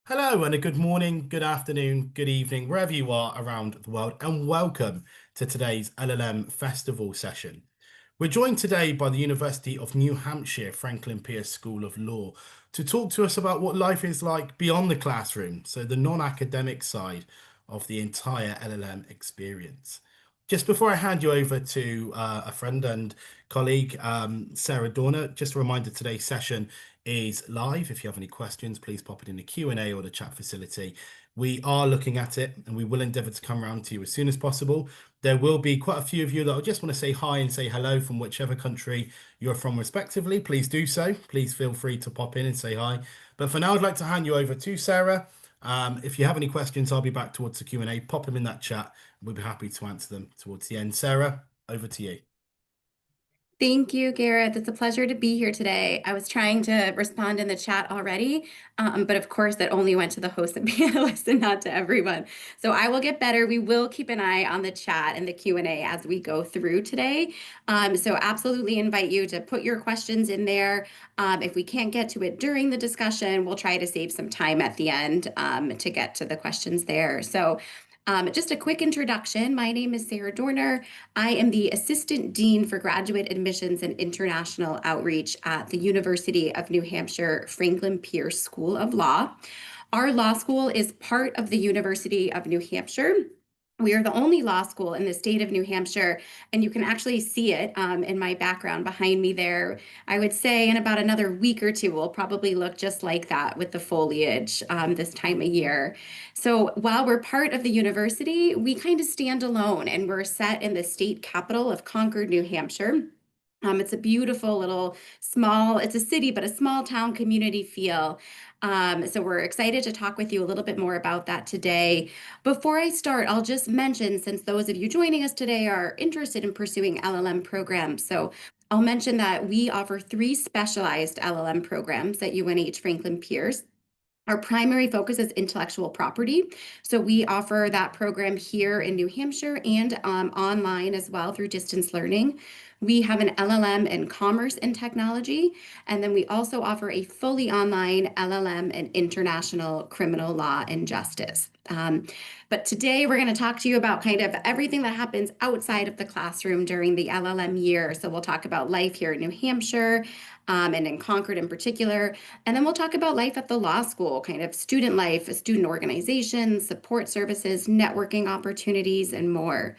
Hello, and a good morning, good afternoon, good evening, wherever you are around the world, and welcome to today's LLM Festival session. We're joined today by the University of New Hampshire Franklin Pierce School of Law to talk to us about what life is like beyond the classroom, so the non-academic side of the entire LLM experience. Just before I hand you over to a friend and colleague, Sarah Dorner, just a reminder today's session is live. If you have any questions, please pop it in the Q&A or the chat facility. We are looking at it and we will endeavour to come around to you as soon as possible. There will be quite a few of you that I just want to say hi and say hello from whichever country you're from respectively. Please do so. Please feel free to pop in and say hi. But for now, I'd like to hand you over to Sarah. If you have any questions, I'll be back towards the Q&A. Pop them in that chat. We'll be happy to answer them towards the end. Sarah, over to you. Thank you, Gareth. It's a pleasure to be here today. I was trying to respond in the chat already, but of course that only went to the host and panelists and not to everyone. So I will get better. We will keep an eye on the chat and the Q&A as we go through today. So absolutely invite you to put your questions in there. If we can't get to it during the discussion, we'll try to save some time at the end to get to the questions there. So just a quick introduction. My name is Sarah Dorner. I am the Assistant Dean for Graduate Admissions and International Outreach at the University of New Hampshire Franklin Pierce School of Law. Our law school is part of the University of New Hampshire. We are the only law school in the state of New Hampshire, and you can actually see it in my background behind me there. I would say in about another week or two, we'll probably look just like that with the foliage this time of year. So while we're part of the university, we kind of stand alone, and we're set in the state capital of Concord, New Hampshire. It's a beautiful little it's a city, but a small town community feel. So we're excited to talk with you a little bit more about that today. Before I start, I'll just mention, since those of you joining us today are interested in pursuing LLM programs, so I'll mention that we offer 3 specialized LLM programs at UNH Franklin Pierce. Our primary focus is intellectual property. So we offer that program here in New Hampshire and online as well through distance learning. We have an LLM in commerce and technology, and then we also offer a fully online LLM in international criminal law and justice. But today we're going to talk to you about kind of everything that happens outside of the classroom during the LLM year. So we'll talk about life here in New Hampshire and in Concord in particular. And then we'll talk about life at the law school, kind of student life, student organizations, support services, networking opportunities, and more.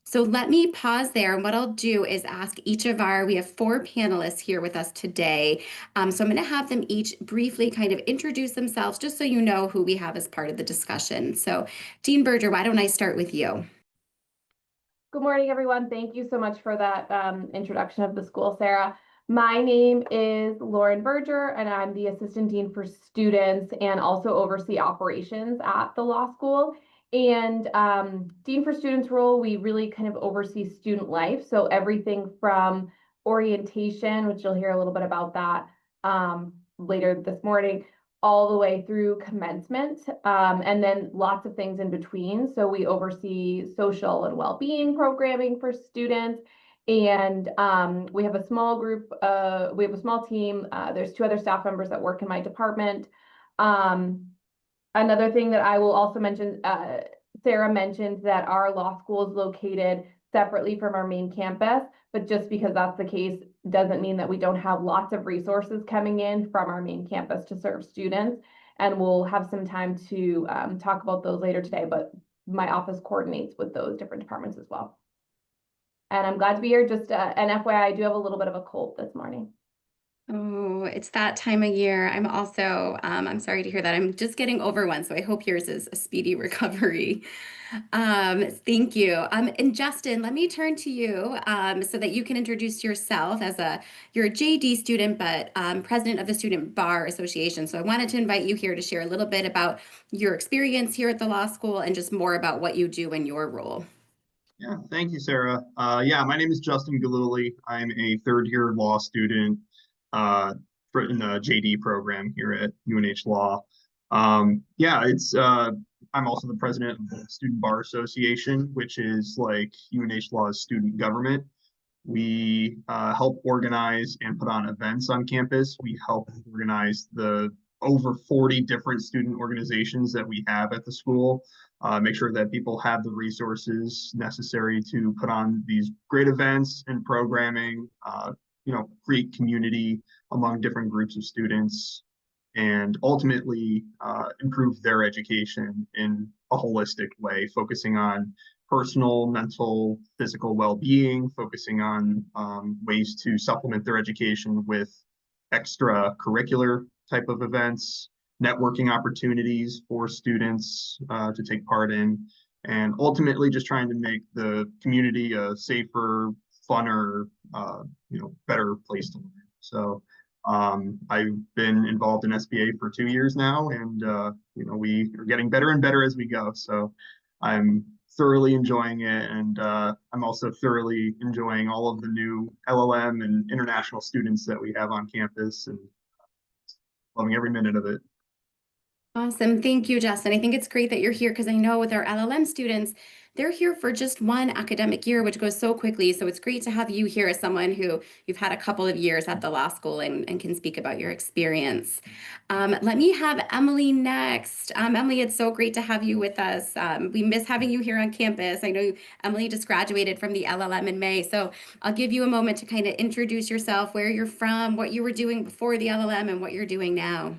So let me pause there. And what I'll do is ask each of we have 4 panelists here with us today. So I'm going to have them each briefly kind of introduce themselves just so you know who we have as part of the discussion. So Dean Berger, why don't I start with you? Good morning, everyone. Thank you so much for that introduction of the school, Sarah. My name is Lauren Berger, and I'm the Assistant Dean for Students and also oversee operations at the law school. And Dean for Students role, we really kind of oversee student life. So everything from orientation, which you'll hear a little bit about that later this morning, all the way through commencement, and then lots of things in between. So we oversee social and well-being programming for students. And we have a small group, we have a small team. There's 2 other staff members that work in my department. Another thing that I will also mention, Sarah mentioned that our law school is located separately from our main campus, but just because that's the case doesn't mean that we don't have lots of resources coming in from our main campus to serve students. And we'll have some time to talk about those later today, but my office coordinates with those different departments as well. And I'm glad to be here. Just an FYI, I do have a little bit of a cold this morning. Oh, it's that time of year. I'm also, I'm sorry to hear that. I'm just getting over one, so I hope yours is a speedy recovery. Thank you. And Justin, let me turn to you so that you can introduce yourself you're a JD student, but president of the Student Bar Association. So I wanted to invite you here to share a little bit about your experience here at the law school and just more about what you do in your role. Yeah, thank you, Sarah. My name is Justin Galuli. I'm a 3rd-year law student in the JD program here at UNH Law. I'm also the president of the Student Bar Association, which is like UNH Law's student government. We help organize and put on events on campus. We help organize the over 40 different student organizations that we have at the school. Make sure that people have the resources necessary to put on these great events and programming, create community among different groups of students, and ultimately improve their education in a holistic way, focusing on personal, mental, physical well-being, focusing on ways to supplement their education with extracurricular type of events, networking opportunities for students to take part in, and ultimately just trying to make the community a safer, funner, better place to learn. So I've been involved in SBA for 2 years now, and we are getting better and better as we go. So I'm thoroughly enjoying it, and I'm also thoroughly enjoying all of the new LLM and international students that we have on campus, and loving every minute of it. Awesome. Thank you, Justin. I think it's great that you're here because I know with our LLM students, they're here for just one academic year, which goes so quickly. So it's great to have you here as someone who you've had a couple of years at the law school and can speak about your experience. Let me have Emily next. Emily, it's so great to have you with us. We miss having you here on campus. I know Emily just graduated from the LLM in May. So I'll give you a moment to kind of introduce yourself, where you're from, what you were doing before the LLM, and what you're doing now.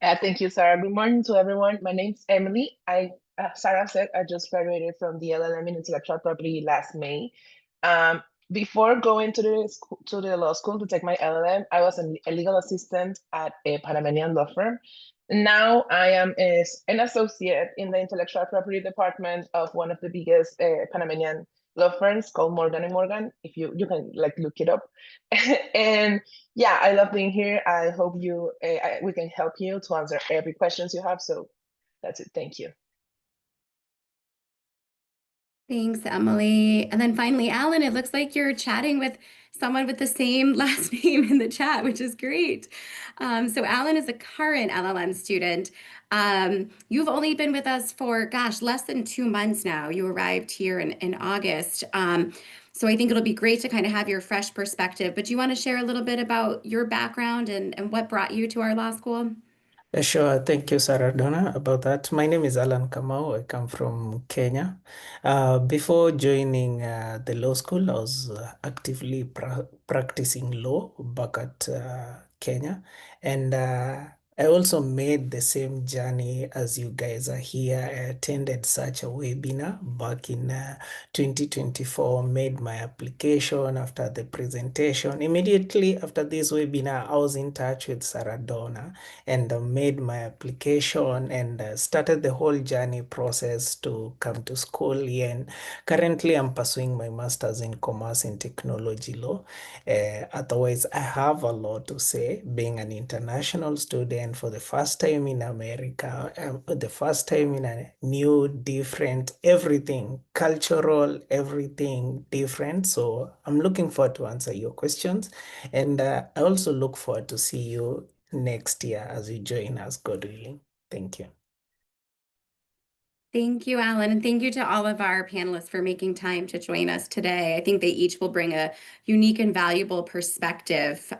Thank you, Sarah. Good morning to everyone. My name's Emily. Sarah said I just graduated from the LLM in Intellectual Property last May. Before going to the law school to take my LLM, I was a legal assistant at a Panamanian law firm. Now I am an associate in the intellectual property department of one of the biggest Panamanian law firms called Morgan & Morgan. If you can look it up. And yeah, I love being here. I hope we can help you to answer every questions you have. So that's it. Thank you. Thanks, Emily. And then finally, Alan, it looks like you're chatting with someone with the same last name in the chat, which is great. So Alan is a current LLM student. You've only been with us for, less than 2 months now. You arrived here in August. So I think it'll be great to kind of have your fresh perspective. But do you want to share a little bit about your background and what brought you to our law school? Sure. Thank you, Sarah Donna, about that. My name is Alan Kamau. I come from Kenya. Before joining the law school, I was actively practicing law back at Kenya. And I also made the same journey as you guys are here. I attended such a webinar back in 2024, made my application after the presentation. Immediately after this webinar, I was in touch with Sarah Donna and made my application and started the whole journey process to come to school here. And currently, I'm pursuing my master's in commerce and technology law. Otherwise, I have a lot to say, being an international student for the first time in America, the first time in a new, different, everything, cultural, everything different. So I'm looking forward to answer your questions. And I also look forward to see you next year as you join us, God willing. Thank you. Thank you, Alan, and thank you to all of our panelists for making time to join us today. I think they each will bring a unique and valuable perspective.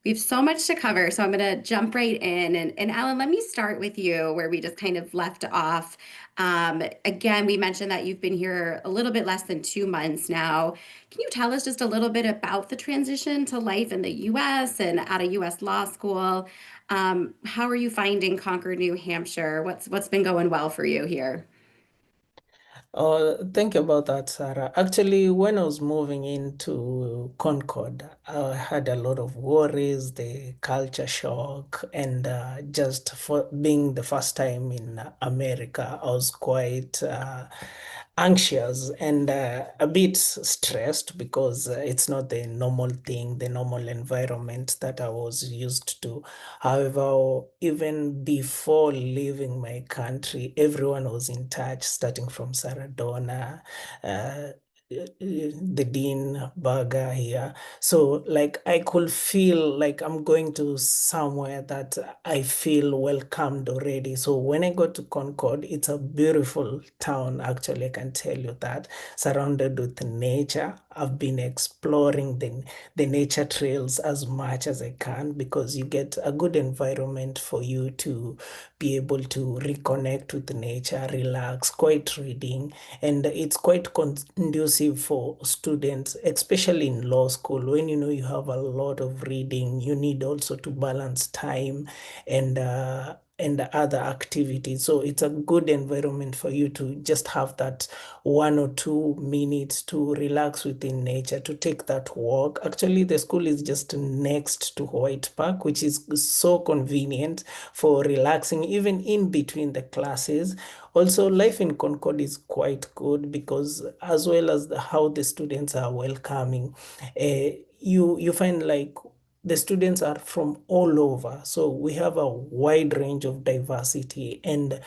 We have so much to cover, so I'm going to jump right in. And Alan, let me start with you where we just kind of left off. Again, we mentioned that you've been here a little bit less than 2 months now. Can you tell us just a little bit about the transition to life in the U.S. and at a U.S. law school? How are you finding Concord, New Hampshire? What's been going well for you here? Thank you about that, Sarah. Actually, when I was moving into Concord, I had a lot of worries, the culture shock, and just for being the first time in America, I was quite anxious and a bit stressed because it's not the normal thing, the normal environment that I was used to. However, even before leaving my country, everyone was in touch, starting from Sarah Donna, the Dean Burger here. So like I could feel like I'm going to somewhere that I feel welcomed already. So when I go to Concord, it's a beautiful town, actually, I can tell you that, surrounded with nature. I've been exploring the nature trails as much as I can because you get a good environment for you to be able to reconnect with nature, relax, quiet reading, and it's quite conducive for students, especially in law school. When you know you have a lot of reading, you need also to balance time and other activities. So it's a good environment for you to just have that 1 or 2 minutes to relax within nature, to take that walk. Actually, the school is just next to White Park, which is so convenient for relaxing, even in between the classes. Also, life in Concord is quite good because, as well as how the students are welcoming, you find like the students are from all over. So we have a wide range of diversity. And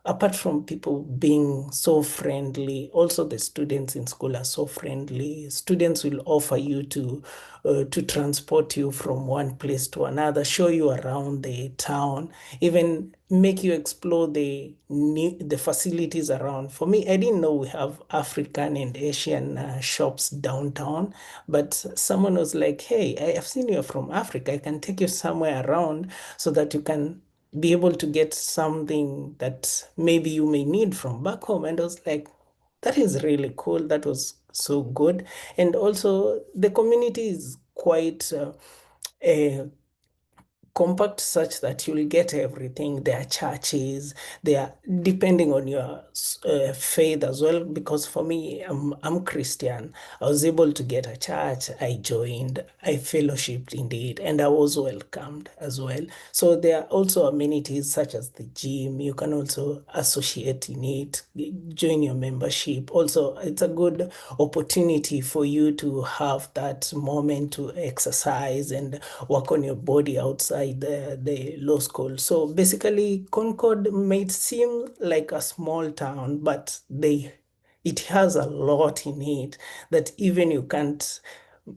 apart from people being so friendly, also the students in school are so friendly. Students will offer you to transport you from one place to another, show you around the town, even make you explore the facilities around. For me, I didn't know we have African and Asian shops downtown, but someone was like, "Hey, I have seen you're from Africa. I can take you somewhere around so that you can be able to get something that maybe you may need from back home." And I was like, that is really cool. That was so good. And also, the community is quite uh, compact, such that you'll get everything. There are churches, they are depending on your faith as well. Because for me, I'm Christian. I was able to get a church. I joined, I fellowshipped indeed, and I was welcomed as well. So there are also amenities such as the gym. You can also associate in it, join your membership. Also, it's a good opportunity for you to have that moment to exercise and work on your body outside the law school. So basically, Concord might seem like a small town, but it has a lot in it that even you can't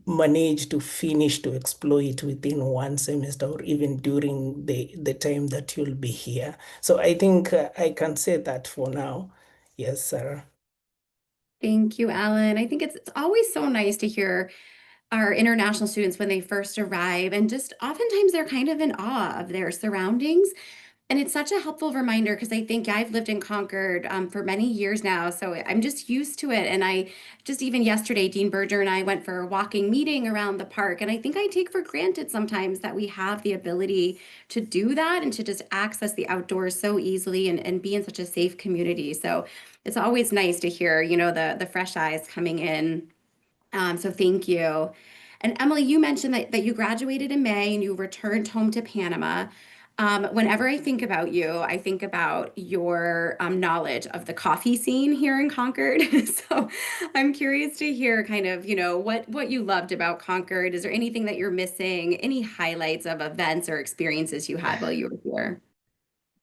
manage to finish to explore it within one semester or even during the time that you'll be here. So I think I can say that for now. Yes, Sarah. Thank you, Alan. I think it's always so nice to hear our international students when they first arrive, and just oftentimes they're kind of in awe of their surroundings. And it's such a helpful reminder because I think I've lived in Concord for many years now, so I'm just used to it. And I just, even yesterday, Dean Berger and I went for a walking meeting around the park. And I think I take for granted sometimes that we have the ability to do that and to just access the outdoors so easily and be in such a safe community. So it's always nice to hear, the fresh eyes coming in. So thank you. And Emily, you mentioned that you graduated in May and you returned home to Panama. Whenever I think about you, I think about your knowledge of the coffee scene here in Concord. So I'm curious to hear kind of, what you loved about Concord. Is there anything that you're missing? Any highlights of events or experiences you had while you were here?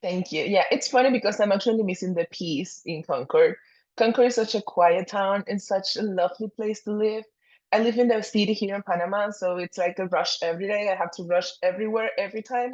Thank you. Yeah, it's funny because I'm actually missing the peace in Concord. Concord is such a quiet town and such a lovely place to live. I live in the city here in Panama, so it's like a rush every day. I have to rush everywhere every time.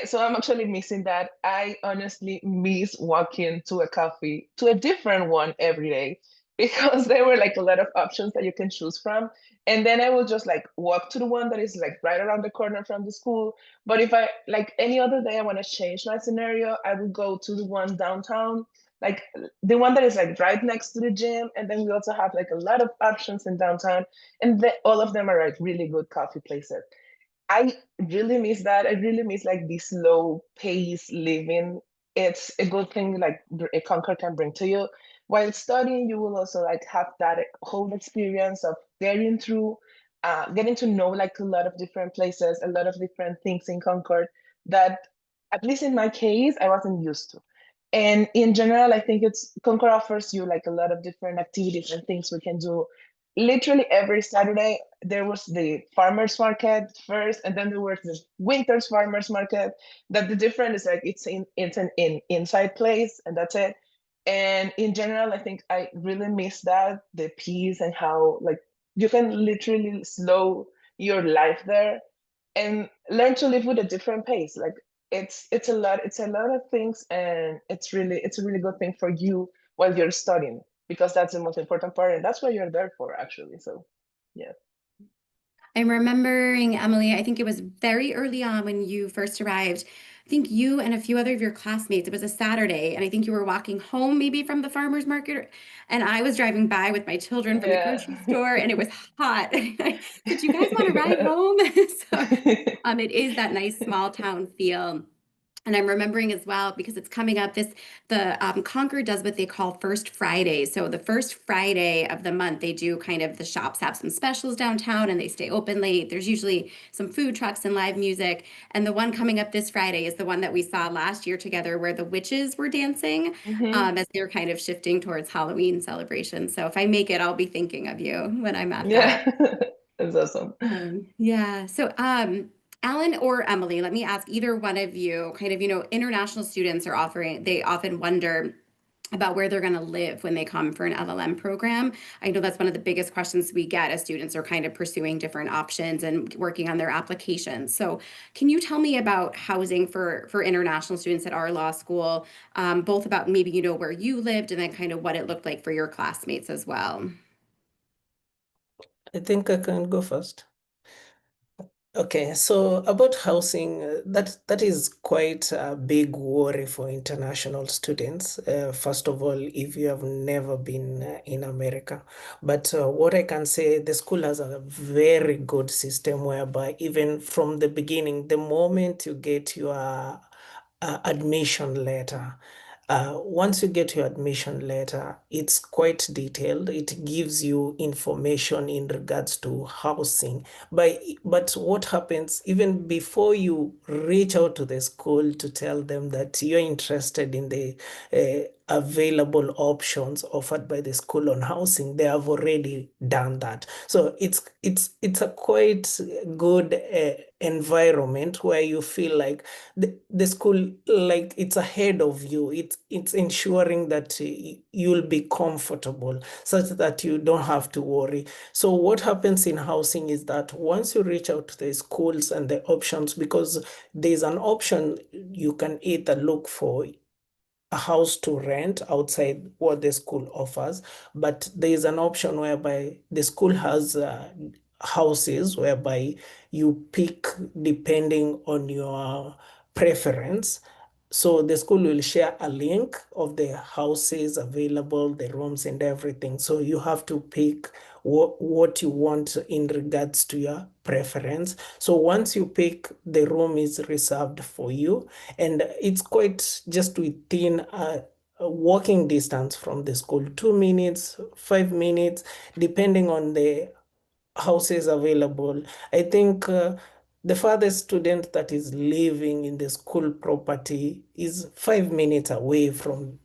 So I'm actually missing that. I honestly miss walking to a coffee, to a different one every day, because there were like a lot of options that you can choose from. And then I will just like walk to the one that is like right around the corner from the school. But if I like any other day, I want to change my scenario, I would go to the one downtown, like the one that is like right next to the gym. And then we also have like a lot of options in downtown, and all of them are like really good coffee places. I really miss that. I really miss like this slow pace living. It's a good thing like a Concord can bring to you. While studying, you will also like have that whole experience of getting to know like a lot of different places, a lot of different things in Concord that, at least in my case, I wasn't used to. And in general, I think Concord offers you like a lot of different activities and things we can do. Literally every Saturday, there was the farmers market first, and then there was the winter's farmers market. That the difference is like it's an inside place, and that's it. And in general, I think I really miss that, the peace and how like you can literally slow your life there and learn to live with a different pace. Like it's a lot of things, and it's a really good thing for you while you're studying, because that's the most important part, and that's what you're there for actually. So yeah. I'm remembering, Emily, I think it was very early on when you first arrived. I think you and a few other of your classmates, it was a Saturday, and I think you were walking home maybe from the farmer's market, and I was driving by with my children from the Yeah. grocery store, and it was hot. I said, "Do you guys want to ride home?" So, it is that nice small town feel. And I'm remembering as well, because it's coming up, the Concord does what they call First Friday. So the first Friday of the month, they do kind of, the shops have some specials downtown and they stay open late. There's usually some food trucks and live music. And the one coming up this Friday is the one that we saw last year together, where the witches were dancing as they're kind of shifting towards Halloween celebrations. So if I make it, I'll be thinking of you when I'm at that. Yeah. That's awesome. Yeah. So, Alan or Emily, let me ask either one of you, kind of, international students they often wonder about where they're going to live when they come for an LLM program. I know that's one of the biggest questions we get as students are kind of pursuing different options and working on their applications. So can you tell me about housing for international students at our law school, both about maybe, where you lived and then kind of what it looked like for your classmates as well? I think I can go first. Okay, so about housing, that is quite a big worry for international students. First of all, if you have never been in America. But what I can say, the school has a very good system whereby even from the beginning, the moment you get your admission letter, once you get your admission letter, it's quite detailed. It gives you information in regards to housing. But what happens even before you reach out to the school to tell them that you're interested in the available options offered by the school on housing, they have already done that. So it's a quite good environment where you feel like the school, like it's ahead of you. It's ensuring that you'll be comfortable such that you don't have to worry. So what happens in housing is that once you reach out to the schools and the options, because there's an option, you can either look for a house to rent outside what the school offers, but there is an option whereby the school has houses whereby you pick depending on your preference. So the school will share a link of the houses available, the rooms and everything. So you have to pick what you want in regards to your preference. So once you pick, the room is reserved for you, and it's quite just within a walking distance from the school, 2 minutes, 5 minutes, depending on the houses available. I think the farthest student that is living in the school property is 5 minutes away from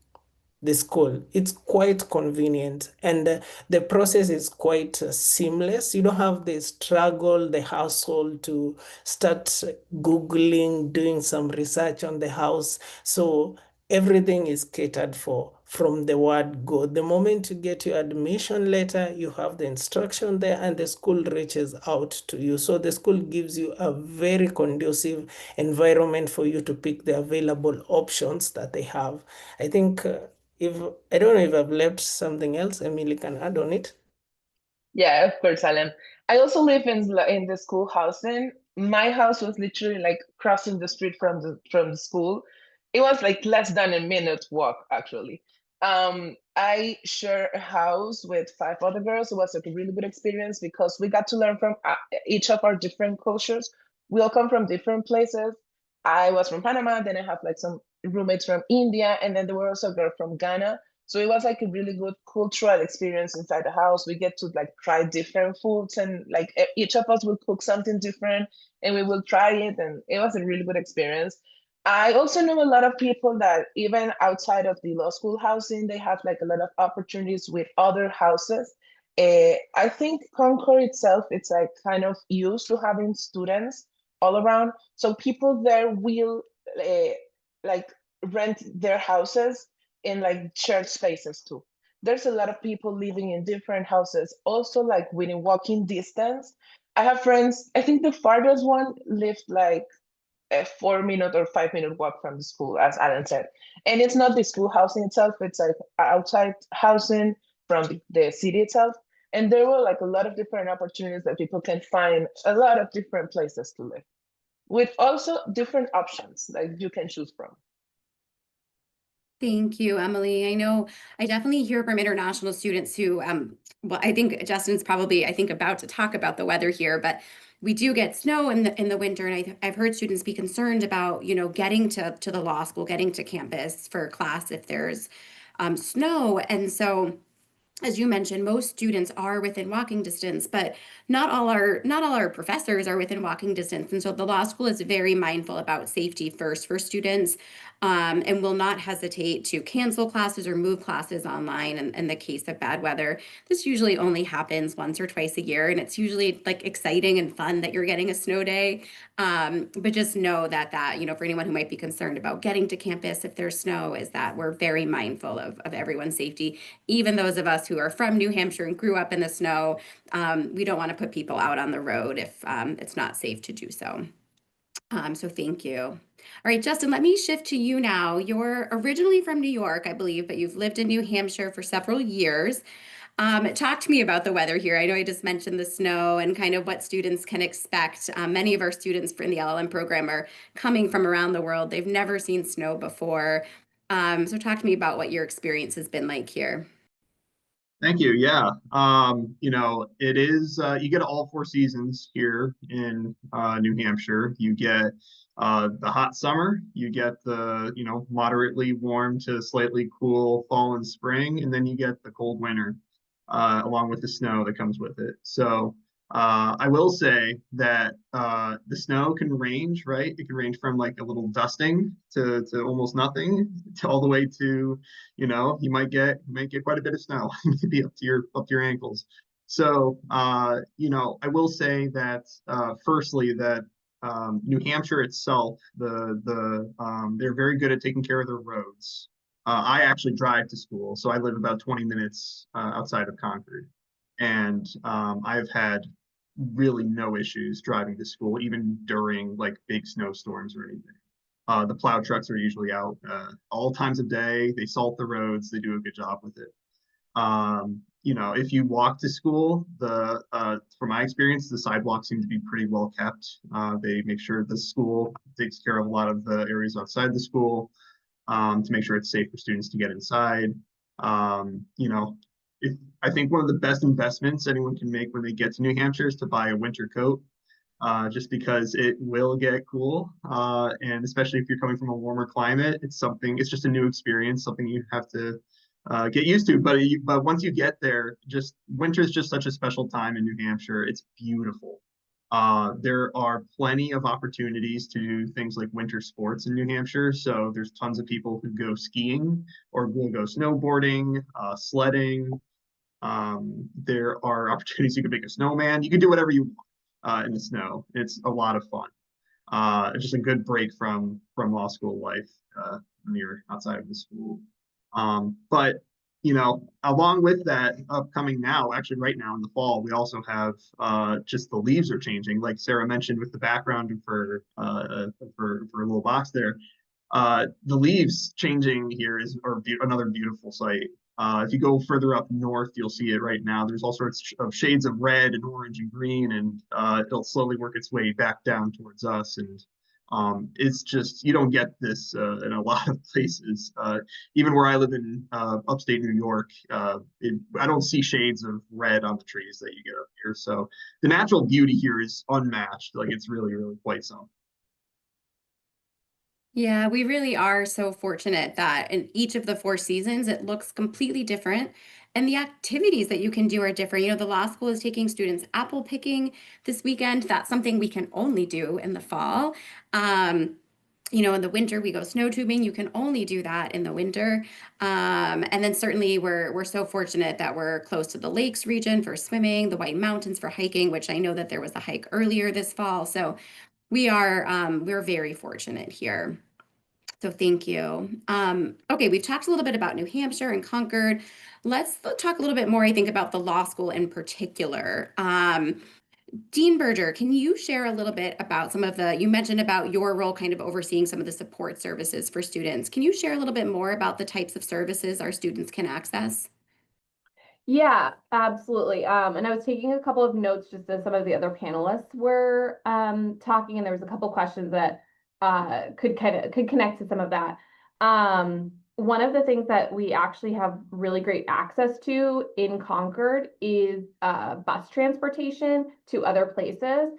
the school. It's quite convenient, and the process is quite seamless. You don't have the struggle, the hassle to start Googling, doing some research on the house. So everything is catered for from the word go. The moment you get your admission letter, you have the instruction there, and the school reaches out to you. So the school gives you a very conducive environment for you to pick the available options that they have. I think if I don't know if I've left something else, Emily can add on it. Yeah, of course, Alan. I also live in the school housing. My house was literally like crossing the street from the school. It was like less than a minute walk, actually. I share a house with 5 other girls. It was like a really good experience because we got to learn from each of our different cultures. We all come from different places. I was from Panama, then I have like some roommates from India, and then there were also a girl from Ghana. So it was like a really good cultural experience inside the house. We get to like try different foods, and like each of us will cook something different and we will try it. And it was a really good experience. I also know a lot of people that even outside of the law school housing, they have like a lot of opportunities with other houses. I think Concord itself, it's like kind of used to having students all around. So people there will like rent their houses in like shared spaces too. There's a lot of people living in different houses, also like within walking distance. I have friends, I think the farthest one lived like a 4 minute or 5 minute walk from the school, as Alan said. And it's not the school housing itself, it's like outside housing from the city itself. And there were like a lot of different opportunities that people can find a lot of different places to live, with also different options like you can choose from. Thank you, Emily. I know I definitely hear from international students who, well, I think Justin's probably, I think, about to talk about the weather here, but we do get snow in the winter, and I've heard students be concerned about, getting to the law school, getting to campus for class if there's snow. And so, as you mentioned, most students are within walking distance, but not all our professors are within walking distance. And so the law school is very mindful about safety first for students, and will not hesitate to cancel classes or move classes online in the case of bad weather. This usually only happens once or twice a year, and it's usually like exciting and fun that you're getting a snow day. But just know that for anyone who might be concerned about getting to campus if there's snow, is that we're very mindful of everyone's safety. Even those of us who are from New Hampshire and grew up in the snow, we don't want to put people out on the road if it's not safe to do so. So thank you. All right, Justin, let me shift to you now. You're originally from New York, I believe, but you've lived in New Hampshire for several years. Talk to me about the weather here. I know I just mentioned the snow and kind of what students can expect. Many of our students in the LLM program are coming from around the world. They've never seen snow before. So talk to me about what your experience has been like here. Thank you. Yeah. It is, you get all 4 seasons here in New Hampshire. You get the hot summer, you get the, moderately warm to slightly cool fall and spring, and then you get the cold winter, along with the snow that comes with it. So I will say that the snow can range, right? It can range from like a little dusting to almost nothing, to all the way to, you might get quite a bit of snow, maybe up to your ankles. So I will say that firstly that New Hampshire itself, they're very good at taking care of their roads. I actually drive to school, so I live about 20 minutes outside of Concord, and I've had really no issues driving to school, even during like big snowstorms or anything. The plow trucks are usually out all times of day. They salt the roads. They do a good job with it. If you walk to school, from my experience, the sidewalks seem to be pretty well kept. They make sure the school takes care of a lot of the areas outside the school, to make sure it's safe for students to get inside. I think one of the best investments anyone can make when they get to New Hampshire is to buy a winter coat, just because it will get cool. And especially if you're coming from a warmer climate, it's just a new experience, something you have to get used to. But once you get there, winter is just such a special time in New Hampshire. It's beautiful. There are plenty of opportunities to do things like winter sports in New Hampshire. So there's tons of people who go skiing or will go snowboarding, sledding. There are opportunities. You can make a snowman. You can do whatever you want in the snow. It's a lot of fun. It's just a good break from law school life when you're outside of the school. But along with that, upcoming now, actually right now in the fall, we also have just the leaves are changing, like Sarah mentioned with the background for a little box there. The leaves changing here are another beautiful sight. If you go further up north, you'll see it right now. There's all sorts of shades of red and orange and green, and it'll slowly work its way back down towards us. And it's just, you don't get this in a lot of places. Even where I live in upstate New York, I don't see shades of red on the trees that you get up here. So the natural beauty here is unmatched. Like, it's really, really quite something. Yeah, we really are so fortunate that in each of the 4 seasons, it looks completely different. And the activities that you can do are different. The law school is taking students apple picking this weekend. That's something we can only do in the fall. In the winter, we go snow tubing. You can only do that in the winter. And then certainly we're so fortunate that we're close to the lakes region for swimming, the White Mountains for hiking, which I know that there was a hike earlier this fall. So we're very fortunate here. So thank you. Okay, we've talked a little bit about New Hampshire and Concord. Let's talk a little bit more, I think, about the law school in particular. Dean Berger, can you share a little bit about you mentioned about your role kind of overseeing some of the support services for students. Can you share a little bit more about the types of services our students can access? Yeah, absolutely. And I was taking a couple of notes just as some of the other panelists were talking, and there was a couple questions that could connect to some of that. One of the things that we actually have really great access to in Concord is bus transportation to other places.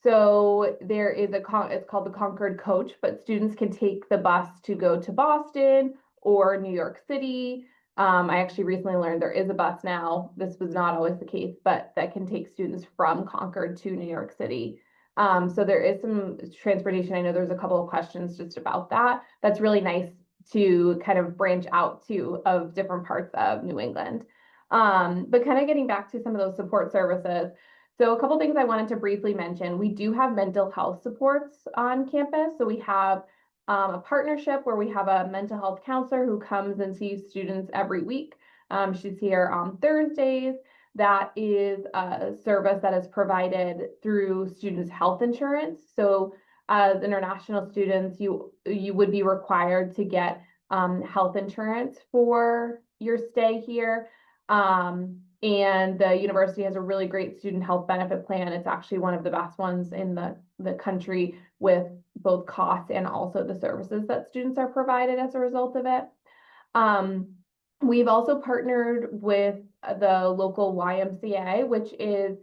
So there is it's called the Concord Coach, but students can take the bus to go to Boston or New York City. I actually recently learned there is a bus now. This was not always the case, but that can take students from Concord to New York City. So there is some transportation. I know there's a couple of questions just about that. That's really nice to kind of branch out to of different parts of New England. But kind of getting back to some of those support services. So a couple things I wanted to briefly mention. We do have mental health supports on campus. So we have a partnership where we have a mental health counselor who comes and sees students every week. She's here on Thursdays. That is a service that is provided through students' health insurance. So as international students, you would be required to get health insurance for your stay here. And the university has a really great student health benefit plan. It's actually one of the best ones in the country with both costs and also the services that students are provided as a result of it. We've also partnered with the local YMCA, which is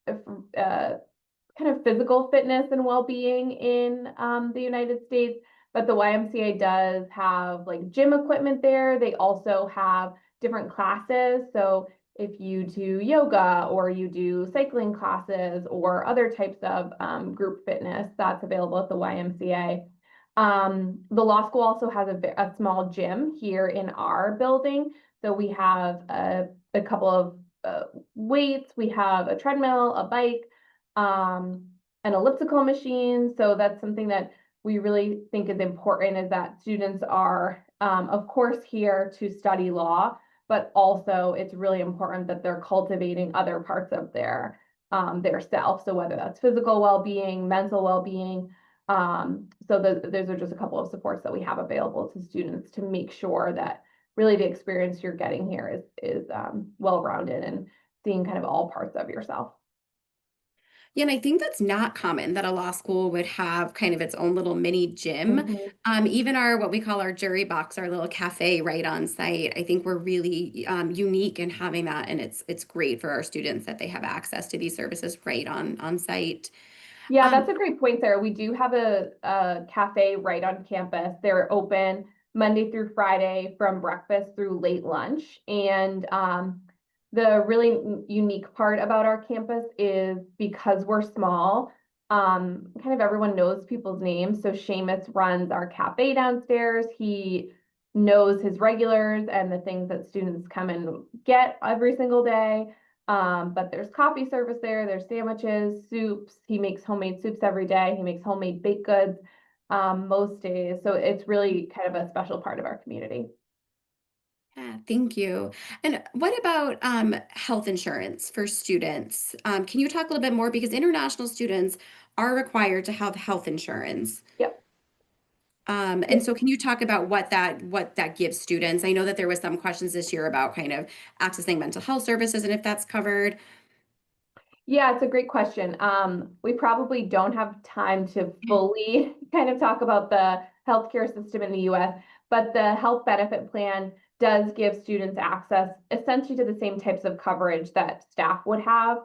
kind of physical fitness and well-being in the United States. But the YMCA does have like gym equipment there. They also have different classes. So if you do yoga or you do cycling classes or other types of group fitness, that's available at the YMCA. The law school also has a small gym here in our building. So we have a couple of weights, we have a treadmill, a bike, an elliptical machine. So that's something that we really think is important, is that students are, of course, here to study law, but also it's really important that they're cultivating other parts of their self. So whether that's physical well-being, mental well-being. So those are just a couple of supports that we have available to students to make sure that really the experience you're getting here is well-rounded and seeing kind of all parts of yourself. Yeah, and I think that's not common that a law school would have kind of its own little mini gym. Even what we call our jury box, our little cafe right on site. I think we're really unique in having that, and it's great for our students that they have access to these services right on site. Yeah, that's a great point, Sarah. We do have a cafe right on campus. They're open Monday through Friday from breakfast through late lunch. And the really unique part about our campus is because we're small, kind of everyone knows people's names. So Seamus runs our cafe downstairs. He knows his regulars and the things that students come and get every single day. But there's coffee service there, there's sandwiches, soups. He makes homemade soups every day. He makes homemade baked goods most days. So it's really kind of a special part of our community. Yeah, thank you. And what about health insurance for students? Can you talk a little bit more, because international students are required to have health insurance? Yep. And so can you talk about what that gives students? I know that there was some questions this year about kind of accessing mental health services and if that's covered. Yeah, it's a great question. We probably don't have time to fully kind of talk about the healthcare system in the US, but the health benefit plan does give students access essentially to the same types of coverage that staff would have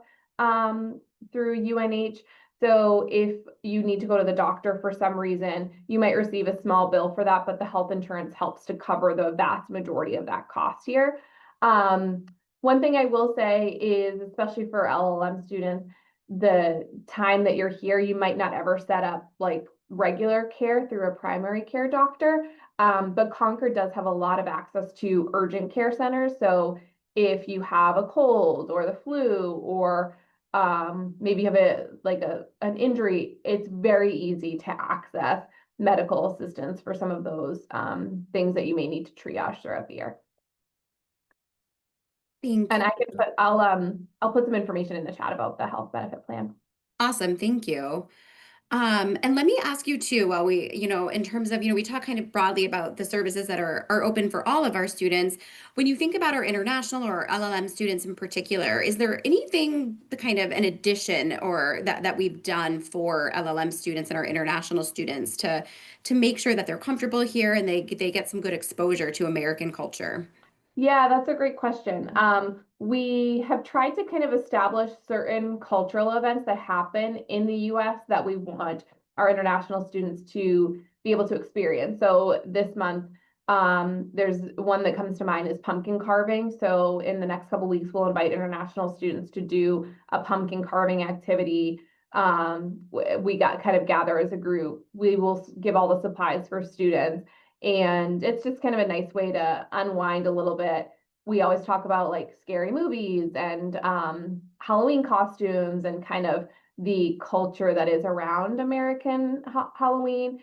through UNH. So if you need to go to the doctor for some reason, you might receive a small bill for that, but the health insurance helps to cover the vast majority of that cost here. One thing I will say is, especially for LLM students, the time that you're here, you might not ever set up like regular care through a primary care doctor. But Concord does have a lot of access to urgent care centers. So if you have a cold or the flu, or maybe you have an injury, it's very easy to access medical assistance for some of those things that you may need to triage throughout the year. Thank And you. I can put, I'll put some information in the chat about the health benefit plan. Awesome. Thank you. And let me ask you too, while we, in terms of, we talk kind of broadly about the services that are open for all of our students. When you think about our international or LLM students in particular, is there anything the kind of an addition or that we've done for LLM students and our international students to make sure that they're comfortable here and they get some good exposure to American culture? Yeah, that's a great question. We have tried to kind of establish certain cultural events that happen in the US that we want our international students to be able to experience. So this month, there's one that comes to mind is pumpkin carving. So in the next couple weeks, we'll invite international students to do a pumpkin carving activity. We got kind of gather as a group. We will give all the supplies for students. And it's just kind of a nice way to unwind a little bit. We always talk about like scary movies and Halloween costumes and kind of the culture that is around American Halloween.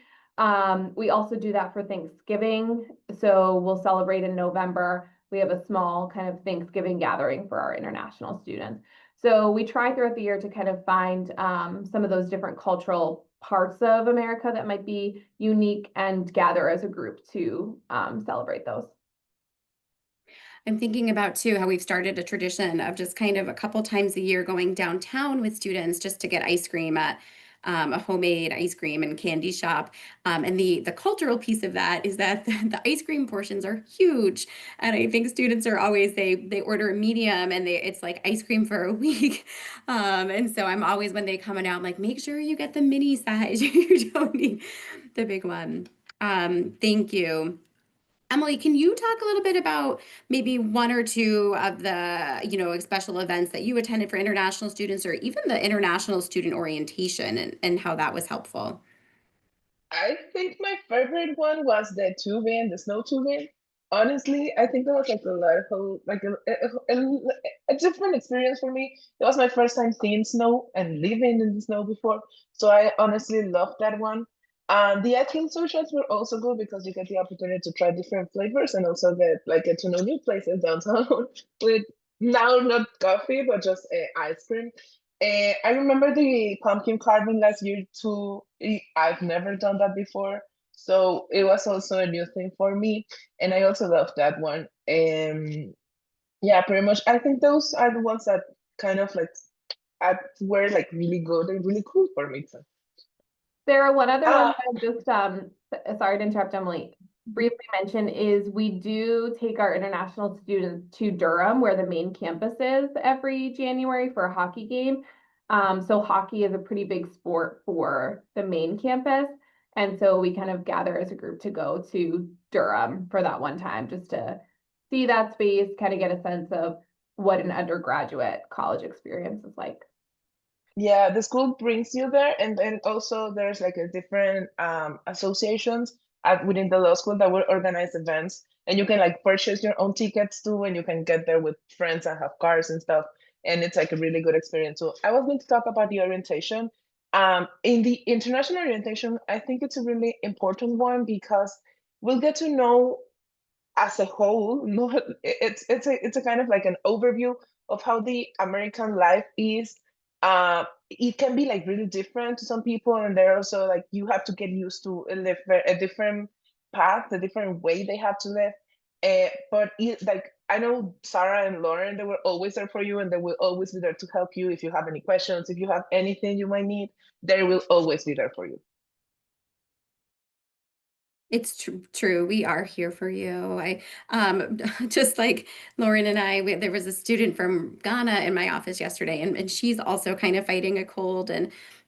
We also do that for Thanksgiving. So we'll celebrate in November. We have a small kind of Thanksgiving gathering for our international students. So we try throughout the year to kind of find some of those different cultural parts of America that might be unique and gather as a group to celebrate those. I'm thinking about too how we've started a tradition of just kind of a couple times a year going downtown with students just to get ice cream at a homemade ice cream and candy shop. And the cultural piece of that is that the ice cream portions are huge. And I think students are always, they order a medium and it's like ice cream for a week. And so I'm always, when they come out, I'm like, make sure you get the mini size. You don't need the big one. Thank you. Emily, can you talk a little bit about maybe one or two of the, special events that you attended for international students or even the international student orientation and how that was helpful? I think my favorite one was the snow tubing. Honestly, I think that was like a lot of like a different experience for me. It was my first time seeing snow and living in the snow before, so I honestly loved that one. The ice socials were also good because you get the opportunity to try different flavors and also get to know new places downtown with now not coffee but just ice cream. I remember the pumpkin carving last year too. I've never done that before, so it was also a new thing for me, and I also loved that one. Yeah, pretty much. I think those are the ones that kind of like were like really good and really cool for me too. Sarah, one other one that I just sorry to interrupt, Emily, briefly mention is we do take our international students to Durham, where the main campus is, every January for a hockey game. So hockey is a pretty big sport for the main campus. And so we kind of gather as a group to go to Durham for that one time, just to see that space, kind of get a sense of what an undergraduate college experience is like. Yeah, the school brings you there, and then also there's like a different associations within the law school that will organize events, and you can like purchase your own tickets too, and you can get there with friends and have cars and stuff, and it's like a really good experience. So I was going to talk about the orientation. In the international orientation, I think it's a really important one because we'll get to know as a whole, not it's a kind of like an overview of how the American life is. It can be like really different to some people, and they're also like you have to get used to a different path, a different way they have to live. But like I know Sarah and Lauren, they were always there for you, and they will always be there to help you if you have any questions, if you have anything you might need, they will always be there for you. It's true. We are here for you. Just like Lauren and there was a student from Ghana in my office yesterday, and she's also kind of fighting a cold,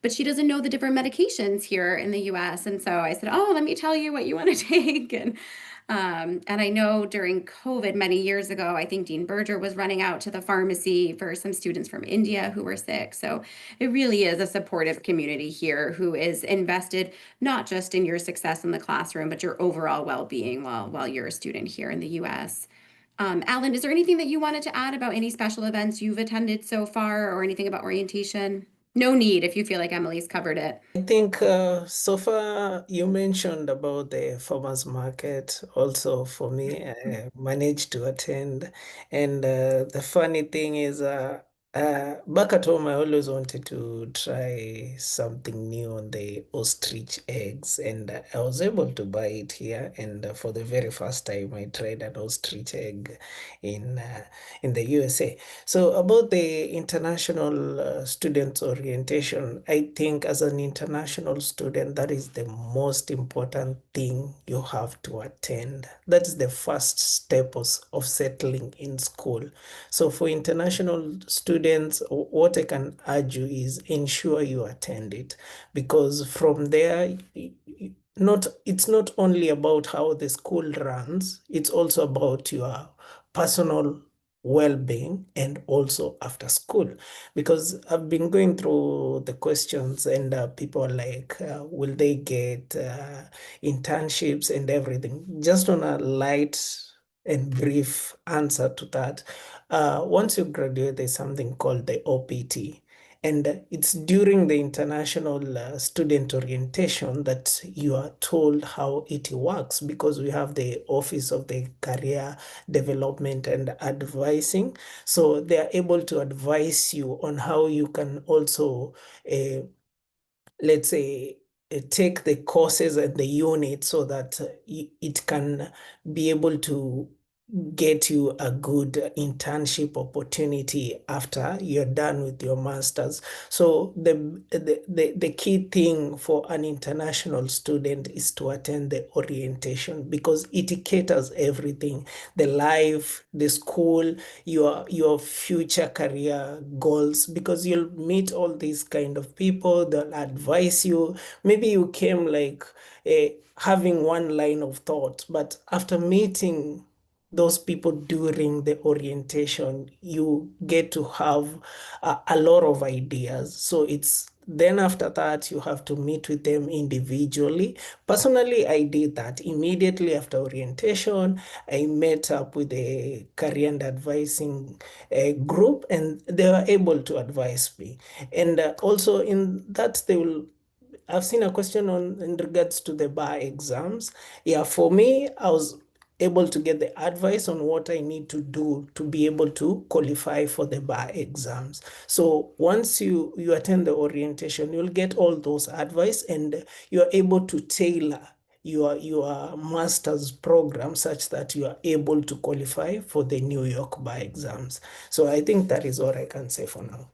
but she doesn't know the different medications here in the US. And so I said, oh, let me tell you what you want to take. And I know during COVID many years ago, I think Dean Berger was running out to the pharmacy for some students from India who were sick. So it really is a supportive community here who is invested not just in your success in the classroom, but your overall well-being while you're a student here in the US. Alan, is there anything that you wanted to add about any special events you've attended so far or anything about orientation? no need if you feel like Emily's covered it. I think so far you mentioned about the farmers market. Also, for me, I managed to attend. And the funny thing is, back at home, I always wanted to try something new on the ostrich eggs, and I was able to buy it here. And for the very first time, I tried an ostrich egg in uh, in the USA. So about the international student orientation, I think as an international student, that is the most important thing you have to attend. That's the first step of settling in school. So for international students, what I can urge you is ensure you attend it, because from there, it's not only about how the school runs, it's also about your personal well-being and also after school, because I've been going through the questions and people are like, will they get internships and everything? Just on a light and brief answer to that, once you graduate, there's something called the OPT. And it's during the international student orientation that you are told how it works, because we have the Office of the Career Development and Advising. So they are able to advise you on how you can also, let's say, take the courses and the unit so that it can be able to get you a good internship opportunity after you're done with your master's. So the key thing for an international student is to attend the orientation, because it caters everything: the life, the school, your future career goals, because you'll meet all these kind of people. They'll advise you. Maybe you came like having one line of thought, but after meeting those people during the orientation, you get to have a lot of ideas. So it's then after that, you have to meet with them individually. Personally, I did that immediately after orientation. I met up with a career and advising group, and they were able to advise me. And also in that, I've seen a question on in regards to the bar exams. Yeah, for me, I was able to get the advice on what I need to do to be able to qualify for the bar exams. So once you attend the orientation, you'll get all those advice, and you're able to tailor your master's program such that you are able to qualify for the New York bar exams. So I think that is all I can say for now.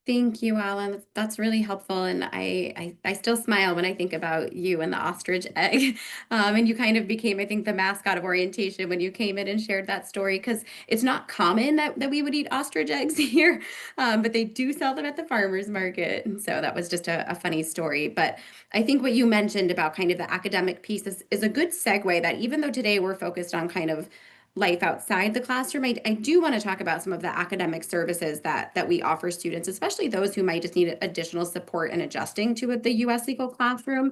Thank you, Alan. That's really helpful. And I still smile when I think about you and the ostrich egg. And you kind of became, I think, the mascot of orientation when you came in and shared that story, because it's not common that we would eat ostrich eggs here, but they do sell them at the farmer's market. And so that was just a funny story. But I think what you mentioned about kind of the academic piece is a good segue, that even though today we're focused on kind of life outside the classroom, I do want to talk about some of the academic services that we offer students, especially those who might just need additional support in adjusting to the U.S. legal classroom.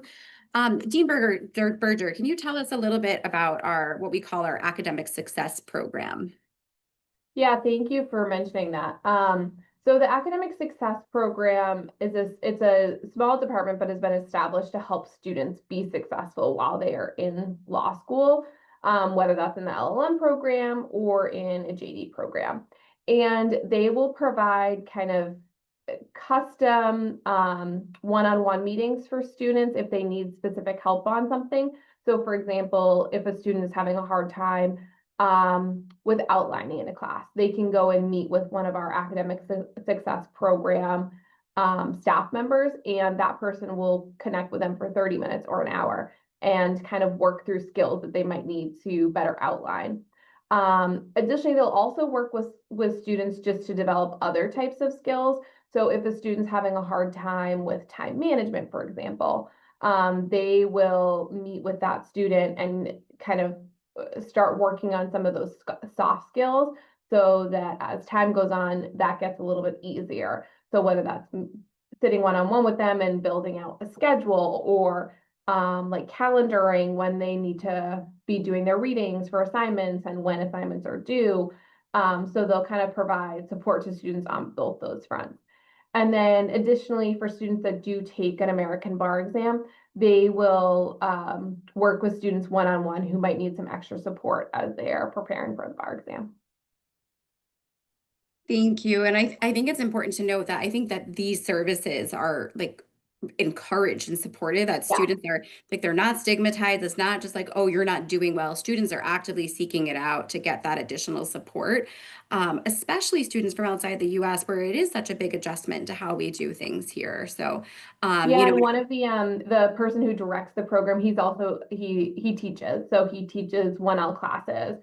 Dean Berger, can you tell us a little bit about what we call our academic success program? Yeah, thank you for mentioning that. So the Academic Success Program it's a small department, but has been established to help students be successful while they are in law school, whether that's in the LLM program or in a JD program. And they will provide kind of custom one-on-one meetings for students if they need specific help on something. So for example, if a student is having a hard time with outlining in a class, they can go and meet with one of our academic success program staff members, and that person will connect with them for 30 minutes or an hour and kind of work through skills that they might need to better outline. Additionally, they'll also work with students just to develop other types of skills. So if a student's having a hard time with time management, for example, they will meet with that student and kind of start working on some of those soft skills, so that as time goes on, that gets a little bit easier. So whether that's sitting one-on-one with them and building out a schedule, or like calendaring when they need to be doing their readings for assignments and when assignments are due. So they'll kind of provide support to students on both those fronts. And then additionally, for students that do take an American bar exam, they will work with students one-on-one who might need some extra support as they are preparing for the bar exam. Thank you. And I think it's important to note that I think that these services are like encouraged and supported, that Yeah. students are like, they're not stigmatized. It's not just like, oh, you're not doing well. Students are actively seeking it out to get that additional support, especially students from outside the US, where it is such a big adjustment to how we do things here. So, Yeah, you know, and one of the person who directs the program, he's also he teaches, so he teaches 1L classes.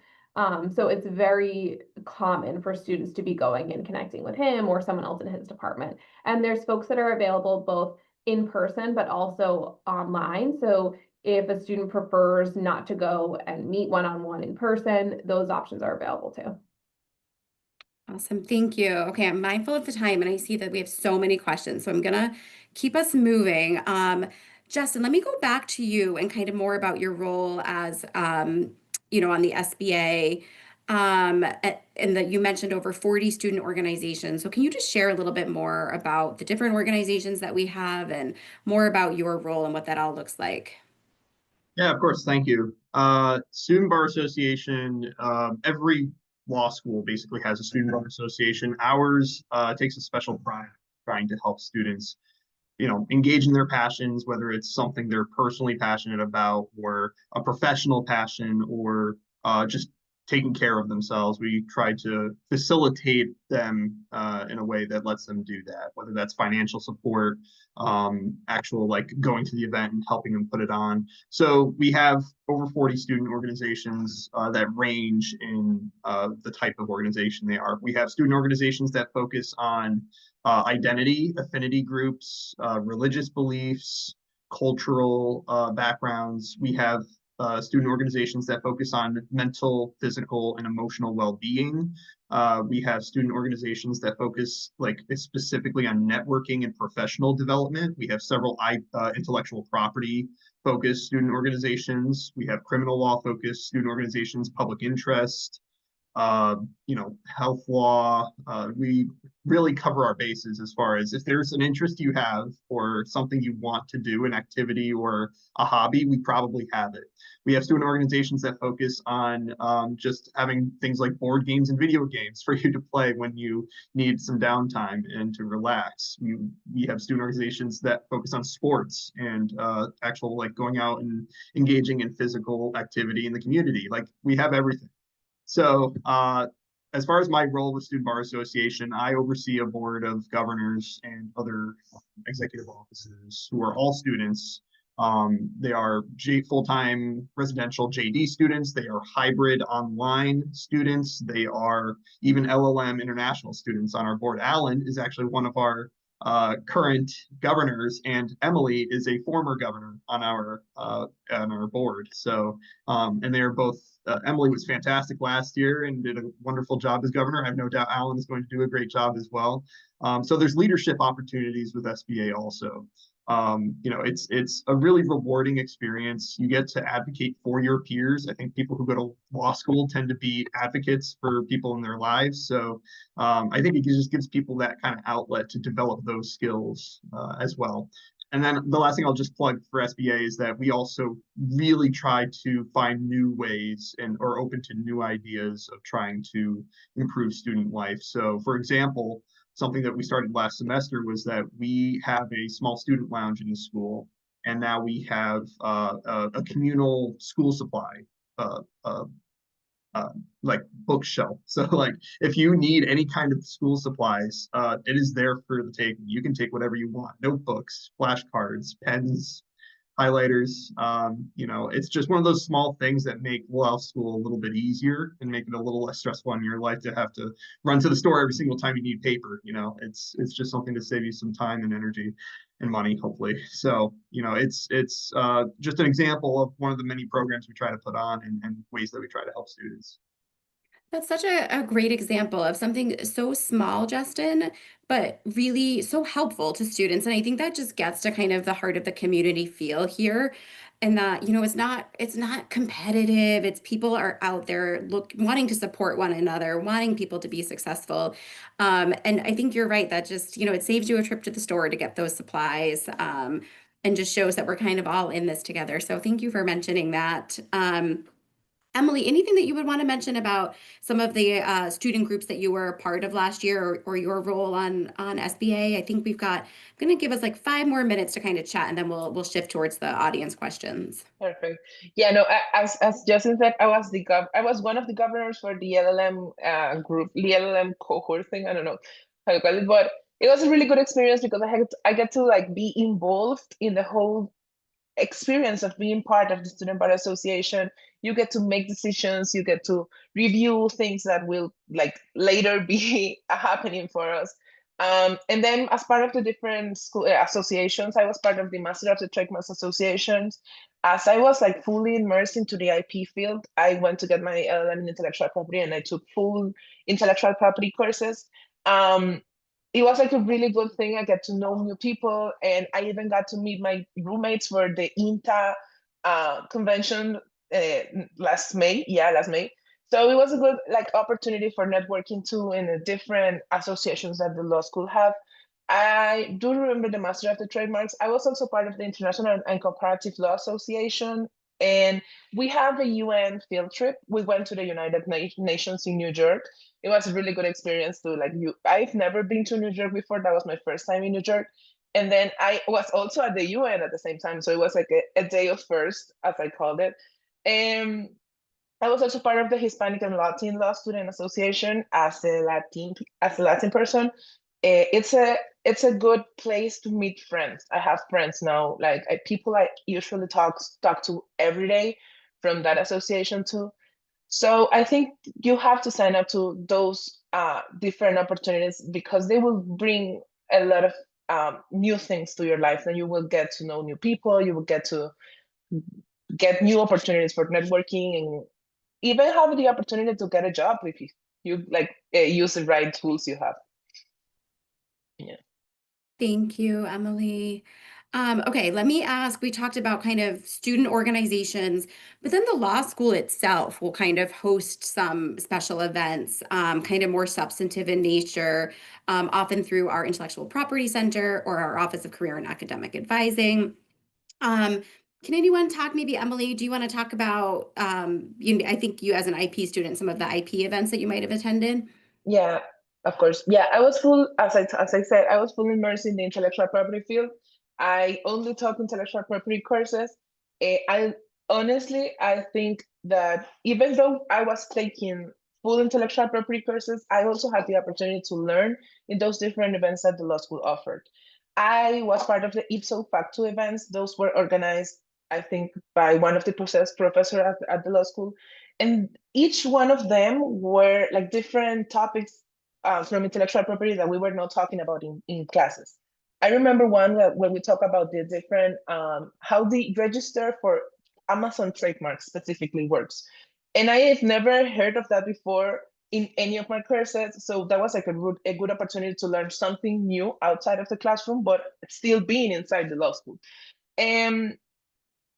So it's very common for students to be going and connecting with him or someone else in his department. And there's folks that are available both in person but also online. So if a student prefers not to go and meet one-on-one in person, those options are available too. awesome. Thank you. Okay, I'm mindful of the time and I see that we have so many questions, so I'm gonna keep us moving. Justin, let me go back to you and kind of more about your role as, you know, on the SBA, and that you mentioned over 40 student organizations. So can you just share a little bit more about the different organizations that we have and more about your role and what that all looks like? Yeah, of course. Thank you. Student Bar Association, every law school basically has a student bar association. Ours takes a special pride trying to help students, engage in their passions, whether it's something they're personally passionate about or a professional passion or just taking care of themselves. We try to facilitate them in a way that lets them do that, whether that's financial support, actual like going to the event and helping them put it on. So we have over 40 student organizations that range in the type of organization they are. We have student organizations that focus on identity, affinity groups, religious beliefs, cultural backgrounds. We have student organizations that focus on mental, physical, and emotional well-being. We have student organizations that focus like specifically on networking and professional development. We have several intellectual property focused student organizations. We have criminal law focused student organizations, public interest, health law. We really cover our bases as far as if there's an interest you have or something you want to do, an activity or a hobby, we probably have it. We have student organizations that focus on just having things like board games and video games for you to play when you need some downtime and to relax. We have student organizations that focus on sports and actual like going out and engaging in physical activity in the community. Like we have everything. So as far as my role with Student Bar Association, I oversee a board of governors and other executive officers who are all students. They are full-time residential JD students. They are hybrid online students. They are even LLM international students on our board. Alan is actually one of our current governors, and Emily is a former governor on our board. So, and they are both. Emily was fantastic last year and did a wonderful job as governor. I have no doubt Alan is going to do a great job as well. So there's leadership opportunities with SBA also. It's a really rewarding experience. You get to advocate for your peers. I think people who go to law school tend to be advocates for people in their lives. So I think it just gives people that kind of outlet to develop those skills as well. And then the last thing I'll just plug for SBA is that we also really try to find new ways and are open to new ideas of trying to improve student life. So for example, something that we started last semester was that we have a small student lounge in the school, and now we have a communal school supply like bookshelf. So like if you need any kind of school supplies, it is there for the taking. You can take whatever you want: notebooks, flashcards, pens, highlighters. It's just one of those small things that make law school a little bit easier and make it a little less stressful in your life to have to run to the store every single time you need paper. It's just something to save you some time and energy and money, hopefully. So, it's just an example of one of the many programs we try to put on and ways that we try to help students. That's such a great example of something so small, Justin, but really so helpful to students. And I think that just gets to kind of the heart of the community feel here. and that, you know, it's not competitive. It's people are out there wanting to support one another, wanting people to be successful. And I think you're right that just, you know, it saves you a trip to the store to get those supplies. And just shows that we're kind of all in this together. So thank you for mentioning that. Emily, anything that you would want to mention about some of the student groups that you were a part of last year, or your role on SBA? I think we've got, I'm going to give us like 5 more minutes to kind of chat, and then we'll shift towards the audience questions. Perfect. Yeah, no, as Justin said, I was one of the governors for the LLM group, the LLM cohort thing. I don't know how you call it, but it was a really good experience because I get to like be involved in the whole experience of being part of the student bar association. You get to make decisions, you get to review things that will like later be happening for us. And then as part of the different school associations, I was part of the Master of the Trademarks associations. As I was like fully immersed into the IP field, I went to get my LLM in intellectual property, and I took full intellectual property courses. It was like a really good thing. I get to know new people, and I even got to meet my roommates for the INTA convention last May. Yeah, last May. So it was a good like opportunity for networking too in the different associations that the law school have. I do remember the Master of the Trademarks. I was also part of the International and Comparative Law Association, and we have a UN field trip. We went to the United Nations in New York. It was a really good experience to like I've never been to New York before. That was my first time in New York. And then I was also at the UN at the same time. So it was like a day of first, as I called it. And I was also part of the Hispanic and Latin Law Student Association as a Latin person. It's a good place to meet friends. I have friends now, like people I usually talk to every day from that association too. So I think you have to sign up to those different opportunities because they will bring a lot of new things to your life, and you will get to know new people. You will get to get new opportunities for networking, and even have the opportunity to get a job if you like use the right tools you have. Yeah. Thank you, Emily. Okay, let me ask, we talked about kind of student organizations, but then the law school itself will kind of host some special events, kind of more substantive in nature, often through our Intellectual Property Center or our Office of Career and Academic Advising. Can anyone talk, maybe Emily, do you want to talk about, I think you as an IP student, some of the IP events that you might have attended? Yeah, of course. Yeah, I was full, as I said, I was fully immersed in the intellectual property field. I only taught intellectual property courses. I honestly, I think that even though I was taking full intellectual property courses, I also had the opportunity to learn in those different events that the law school offered. I was part of the ipso facto events. Those were organized, I think, by one of the professors at the law school. And each one of them were like different topics from intellectual property that we were not talking about in classes. I remember one where we talk about the different, how the register for Amazon trademarks specifically works. And I have never heard of that before in any of my courses. So that was like a good opportunity to learn something new outside of the classroom, but still being inside the law school. And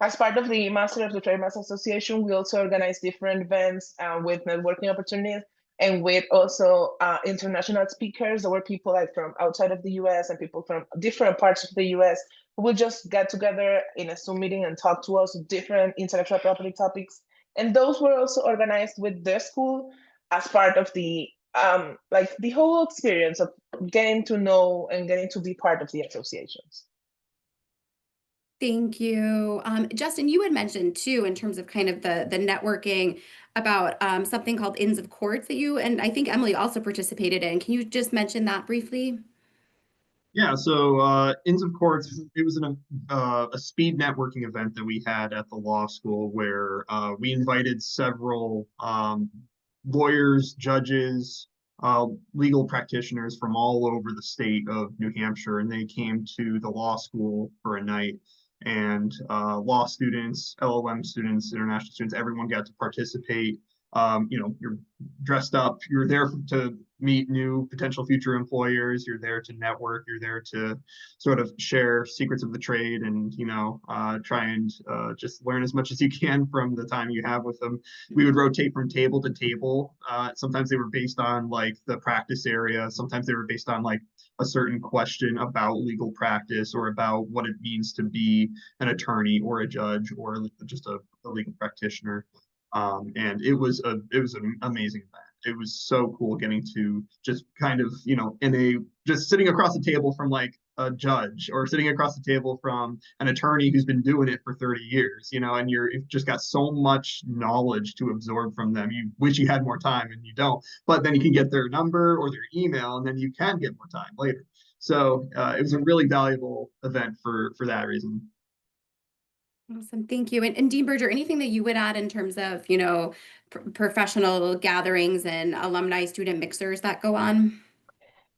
as part of the Master of the Trademarks Association, we also organize different events with networking opportunities and with also international speakers. There were people like from outside of the US and people from different parts of the US who would just get together in a Zoom meeting and talk to us different intellectual property topics. And those were also organized with the school as part of the like the whole experience of getting to know and getting to be part of the associations. Thank you. Justin, you had mentioned too, in terms of kind of the networking about something called Inns of Courts that you, and I think Emily also participated in. Can you just mention that briefly? Yeah, so Inns of Courts, it was a speed networking event that we had at the law school where we invited several lawyers, judges, legal practitioners from all over the state of New Hampshire, and they came to the law school for a night. And law students, LLM students, international students, everyone got to participate You're dressed up, you're there to meet new potential future employers, you're there to network, you're there to sort of share secrets of the trade and, try and just learn as much as you can from the time you have with them. We would rotate from table to table. Sometimes they were based on like the practice area. Sometimes they were based on like a certain question about legal practice or about what it means to be an attorney or a judge or just a legal practitioner. And it was an amazing event. It was so cool getting to just kind of, just sitting across the table from like a judge or sitting across the table from an attorney who's been doing it for 30 years, and you've just got so much knowledge to absorb from them. You wish you had more time and you don't, but then you can get their number or their email and then you can get more time later. So it was a really valuable event for that reason. Awesome. Thank you. And Dean Berger, anything that you would add in terms of, professional gatherings and alumni student mixers that go on?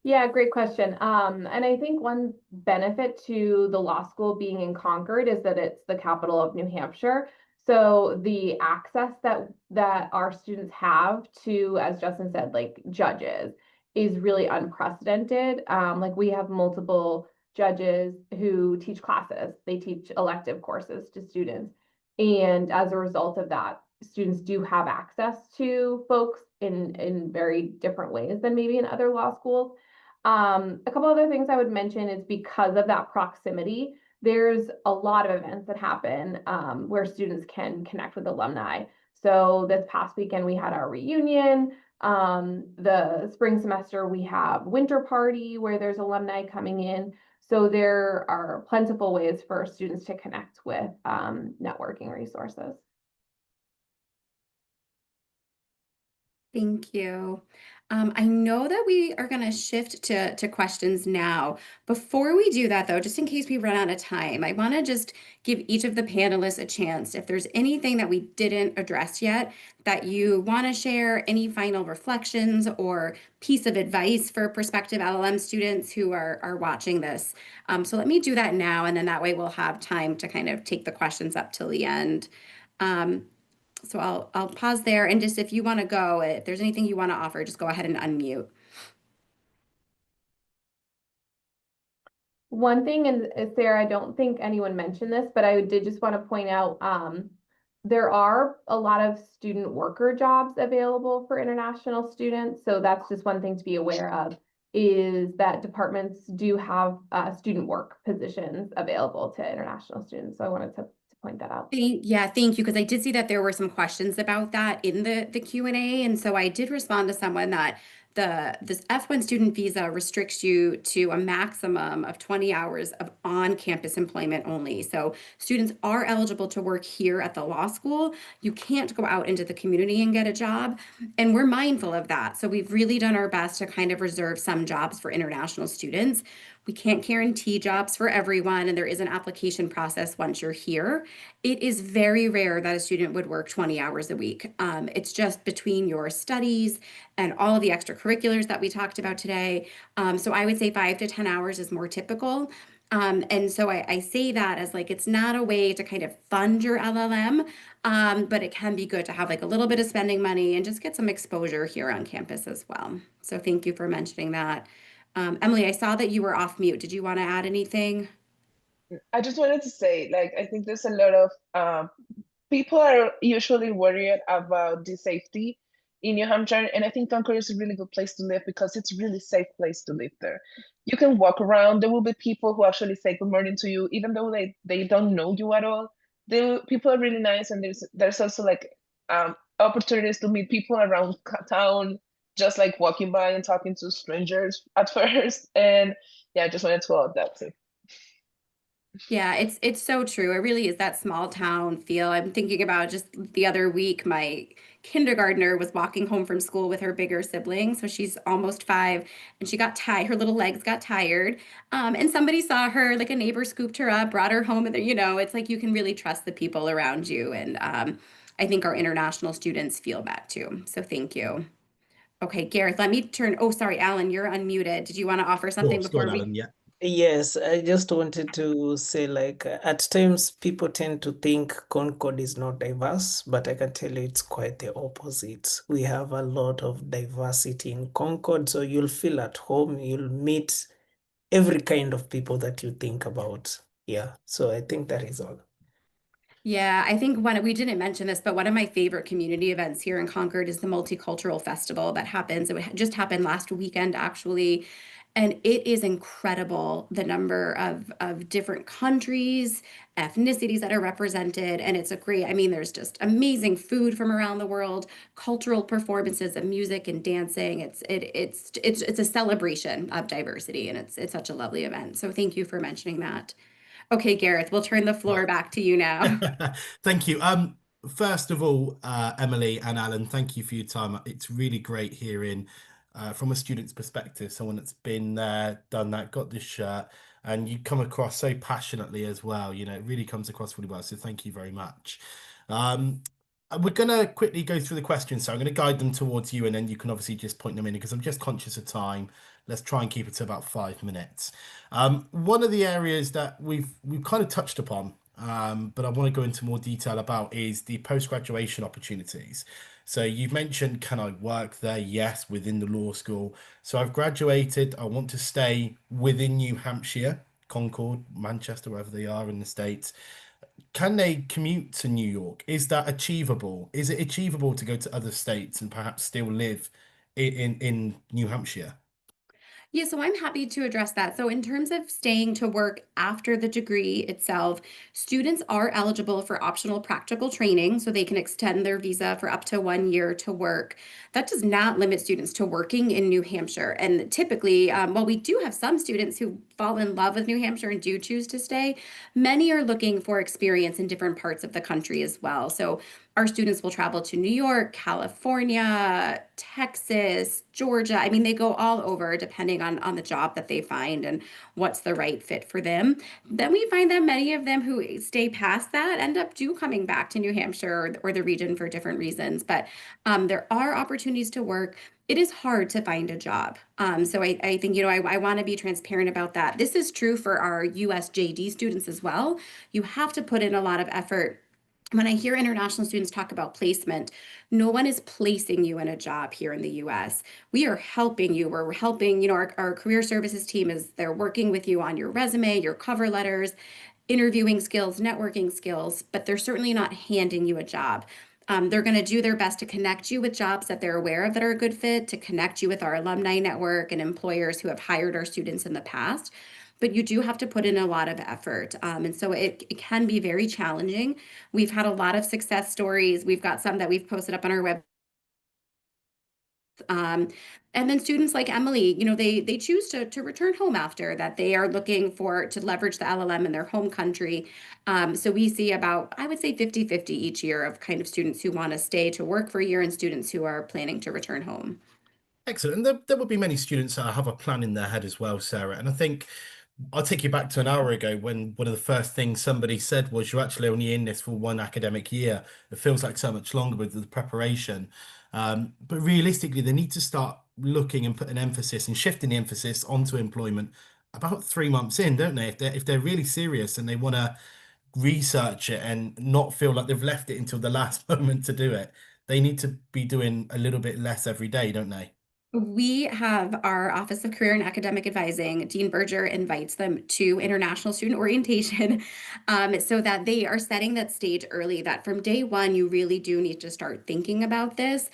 Yeah, great question. And I think one benefit to the law school being in Concord is that it's the capital of New Hampshire. So the access that our students have to, as Justin said, like judges is really unprecedented. Like we have multiple judges who teach classes. They teach elective courses to students. And as a result of that, students do have access to folks in very different ways than maybe in other law schools. A couple other things I would mention is because of that proximity, there's a lot of events that happen where students can connect with alumni. So this past weekend, we had our reunion. The spring semester, we have winter party where there's alumni coming in. So there are plentiful ways for students to connect with networking resources. Thank you. I know that we are going to shift to questions now. Before we do that, though, just in case we run out of time, I want to just give each of the panelists a chance. If there's anything that we didn't address yet that you want to share, any final reflections or piece of advice for prospective LLM students who are watching this. So let me do that now, and then that way we'll have time to kind of take the questions up till the end. So I'll pause there, and just if you want to go, if there's anything you want to offer, just go ahead and unmute. One thing, and Sarah, I don't think anyone mentioned this, but I did just want to point out there are a lot of student worker jobs available for international students. So that's just one thing to be aware of, is that departments do have student work positions available to international students. So I wanted to point that out. Yeah, thank you, because I did see that there were some questions about that in the Q&A, and so I did respond to someone that this F1 student visa restricts you to a maximum of 20 hours of on-campus employment only. So students are eligible to work here at the law school. You can't go out into the community and get a job, and we're mindful of that. So we've really done our best to kind of reserve some jobs for international students. We can't guarantee jobs for everyone, and there is an application process once you're here. It is very rare that a student would work 20 hours a week. It's just between your studies and all of the extracurriculars that we talked about today. So I would say 5 to 10 hours is more typical. And so I say that as like, it's not a way to kind of fund your LLM, but it can be good to have like a little bit of spending money and just get some exposure here on campus as well. So thank you for mentioning that. Emily, I saw that you were off mute. Did you want to add anything? I just wanted to say, like, I think there's a lot of people are usually worried about the safety in New Hampshire, and I think Concord is a really good place to live because it's a really safe place to live there. You can walk around. There will be people who actually say good morning to you, even though they don't know you at all. People are really nice, and there's also like opportunities to meet people around town, just like walking by and talking to strangers at first. And yeah, I just wanted to add that too. Yeah, it's so true. It really is that small town feel. I'm thinking about just the other week, my kindergartner was walking home from school with her bigger sibling. So she's almost 5, and she got tired. Her little legs got tired. And somebody saw her, like a neighbor scooped her up, brought her home. And it's like you can really trust the people around you. And I think our international students feel that too. So thank you. Okay, Gareth, let me turn. Oh, sorry, Alan, you're unmuted. Did you want to offer something Go before on, we? Alan. Yeah. Yes, I just wanted to say, like, at times people tend to think Concord is not diverse, but I can tell you it's quite the opposite. We have a lot of diversity in Concord, so you'll feel at home, you'll meet every kind of people that you think about. Yeah, so I think that is all. Yeah, I think we didn't mention this, but one of my favorite community events here in Concord is the Multicultural Festival that happens. Just happened last weekend, actually. And it is incredible the number of different countries, ethnicities that are represented. And it's a great, I mean, there's just amazing food from around the world, cultural performances of music and dancing. It's a celebration of diversity, and it's such a lovely event. So thank you for mentioning that. Okay, Gareth, we'll turn the floor back to you now. Thank you. First of all, Emily and Alan, thank you for your time. It's really great hearing from a student's perspective, someone that's been there, done that, got this shirt, and you come across so passionately as well. You know, it really comes across really well. So thank you very much. Um, we're going to quickly go through the questions. So I'm going to guide them towards you, and then you can obviously just point them in because I'm just conscious of time. Let's try and keep it to about 5 minutes. One of the areas that we've kind of touched upon, but I want to go into more detail about is the post-graduation opportunities. So you've mentioned, can I work there? Yes, within the law school. So I've graduated. I want to stay within New Hampshire, Concord, Manchester, wherever they are in the States. Can they commute to New York? Is that achievable? Is it achievable to go to other states and perhaps still live in New Hampshire? Yeah, so I'm happy to address that. So, in terms of staying to work after the degree itself, students are eligible for optional practical training, so they can extend their visa for up to 1 year to work. That does not limit students to working in New Hampshire. And typically, while we do have some students who fall in love with New Hampshire and do choose to stay, many are looking for experience in different parts of the country as well. So, our students will travel to New York, California, Texas, Georgia. I mean, they go all over depending on the job that they find and what's the right fit for them. Then we find that many of them who stay past that end up coming back to New Hampshire or the region for different reasons. But there are opportunities to work. It is hard to find a job. So I think, I want to be transparent about that. This is true for our USJD students as well. You have to put in a lot of effort. When I hear international students talk about placement, no one is placing you in a job here in the US. We are helping you. We're helping, our career services team they're working with you on your resume, your cover letters, interviewing skills, networking skills, but they're certainly not handing you a job. They're going to do their best to connect you with jobs that they're aware of that are a good fit, to connect you with our alumni network and employers who have hired our students in the past. But you do have to put in a lot of effort. And so it can be very challenging. We've had a lot of success stories. We've got some that we've posted up on our web. Um, and then students like Emily, they choose to return home after that. They are looking to leverage the LLM in their home country. So we see about, I would say 50-50 each year of kind of students who want to stay to work for a year and students who are planning to return home. Excellent. And there would be many students that have a plan in their head as well, Sarah. And I think I'll take you back to an hour ago when one of the first things somebody said was you're actually only in this for one academic year. It feels like so much longer with the preparation. But realistically, they need to start looking and put an emphasis and shifting the emphasis onto employment about 3 months in, don't they? If they're really serious and they want to research it and not feel like they've left it until the last moment to do it, they need to be doing a little bit less every day, don't they? We have our Office of Career and Academic Advising. Dean Berger invites them to international student orientation so that they are setting that stage early, that from day one, you really do need to start thinking about this.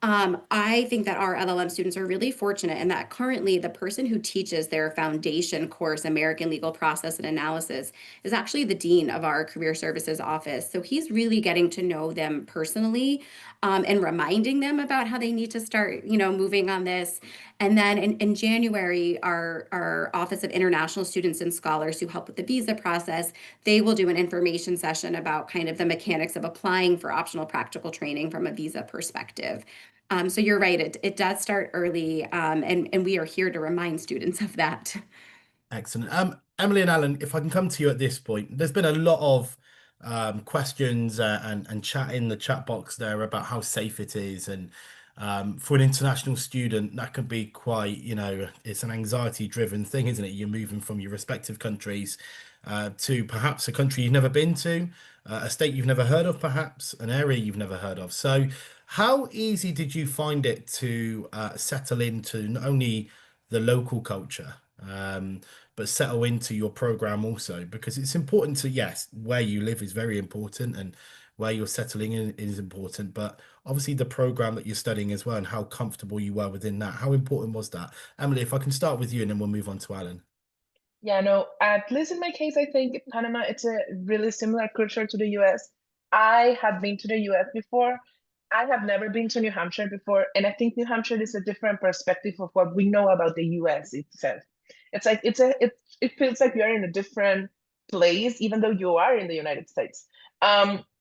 I think that our LLM students are really fortunate in that currently the person who teaches their foundation course, American Legal Process and Analysis, is actually the dean of our Career Services office. So he's really getting to know them personally and reminding them about how they need to start, moving on this. And then in January, our Office of International Students and Scholars who help with the visa process, they will do an information session about kind of the mechanics of applying for optional practical training from a visa perspective. So you're right, it does start early, and we are here to remind students of that. Excellent. Emily and Alan, if I can come to you at this point, there's been a lot of questions and chat in the chat box there about how safe it is and For an international student, that can be quite, it's an anxiety-driven thing, isn't it? You're moving from your respective countries to perhaps a country you've never been to, a state you've never heard of, perhaps an area you've never heard of. So, how easy did you find it to settle into not only the local culture, but settle into your program also? Because it's important to, yes, where you live is very important and where you're settling in is important, but obviously the program that you're studying as well and how comfortable you were within that. How important was that? Emily, if I can start with you and then we'll move on to Alan. Yeah, no, at least in my case, I think Panama, it's a really similar culture to the US. I have been to the US before. I have never been to New Hampshire before, and I think New Hampshire is a different perspective of what we know about the US itself. It's like it feels like you're in a different place, even though you are in the United States.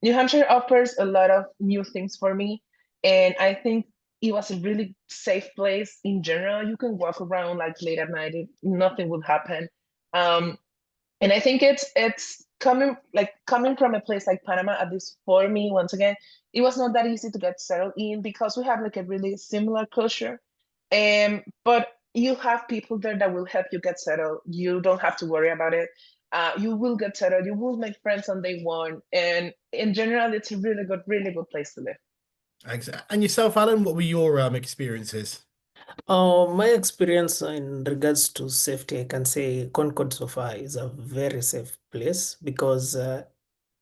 New Hampshire offers a lot of new things for me, and I think it was a really safe place in general. You can walk around like late at night, nothing will happen. Um, and I think it's coming from a place like Panama, at least for me, once again, it was not that easy to get settled in because we have like a really similar culture. But you have people there that will help you get settled. You don't have to worry about it. You will get settled. You will make friends on day one. And in general, it's a really good place to live. And yourself, Alan, what were your experiences? My experience in regards to safety, I can say Concord so far is a very safe place because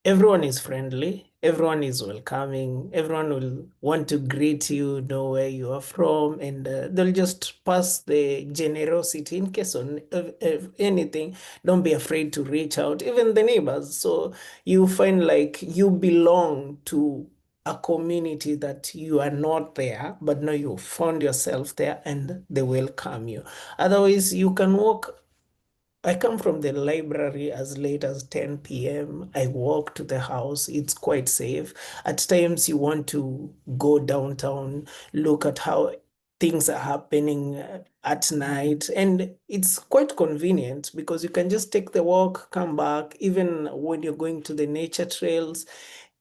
everyone is friendly, everyone is welcoming, everyone will want to greet you, know where you are from, and they'll just pass the generosity in case of anything. Don't be afraid to reach out, even the neighbors. So you find like you belong to a community that you are not there, but now you found yourself there and they welcome you. Otherwise, you can walk. I come from the library as late as 10 p.m. I walk to the house. It's quite safe. At times, you want to go downtown, look at how things are happening at night. And it's quite convenient because you can just take the walk, come back. Even when you're going to the nature trails,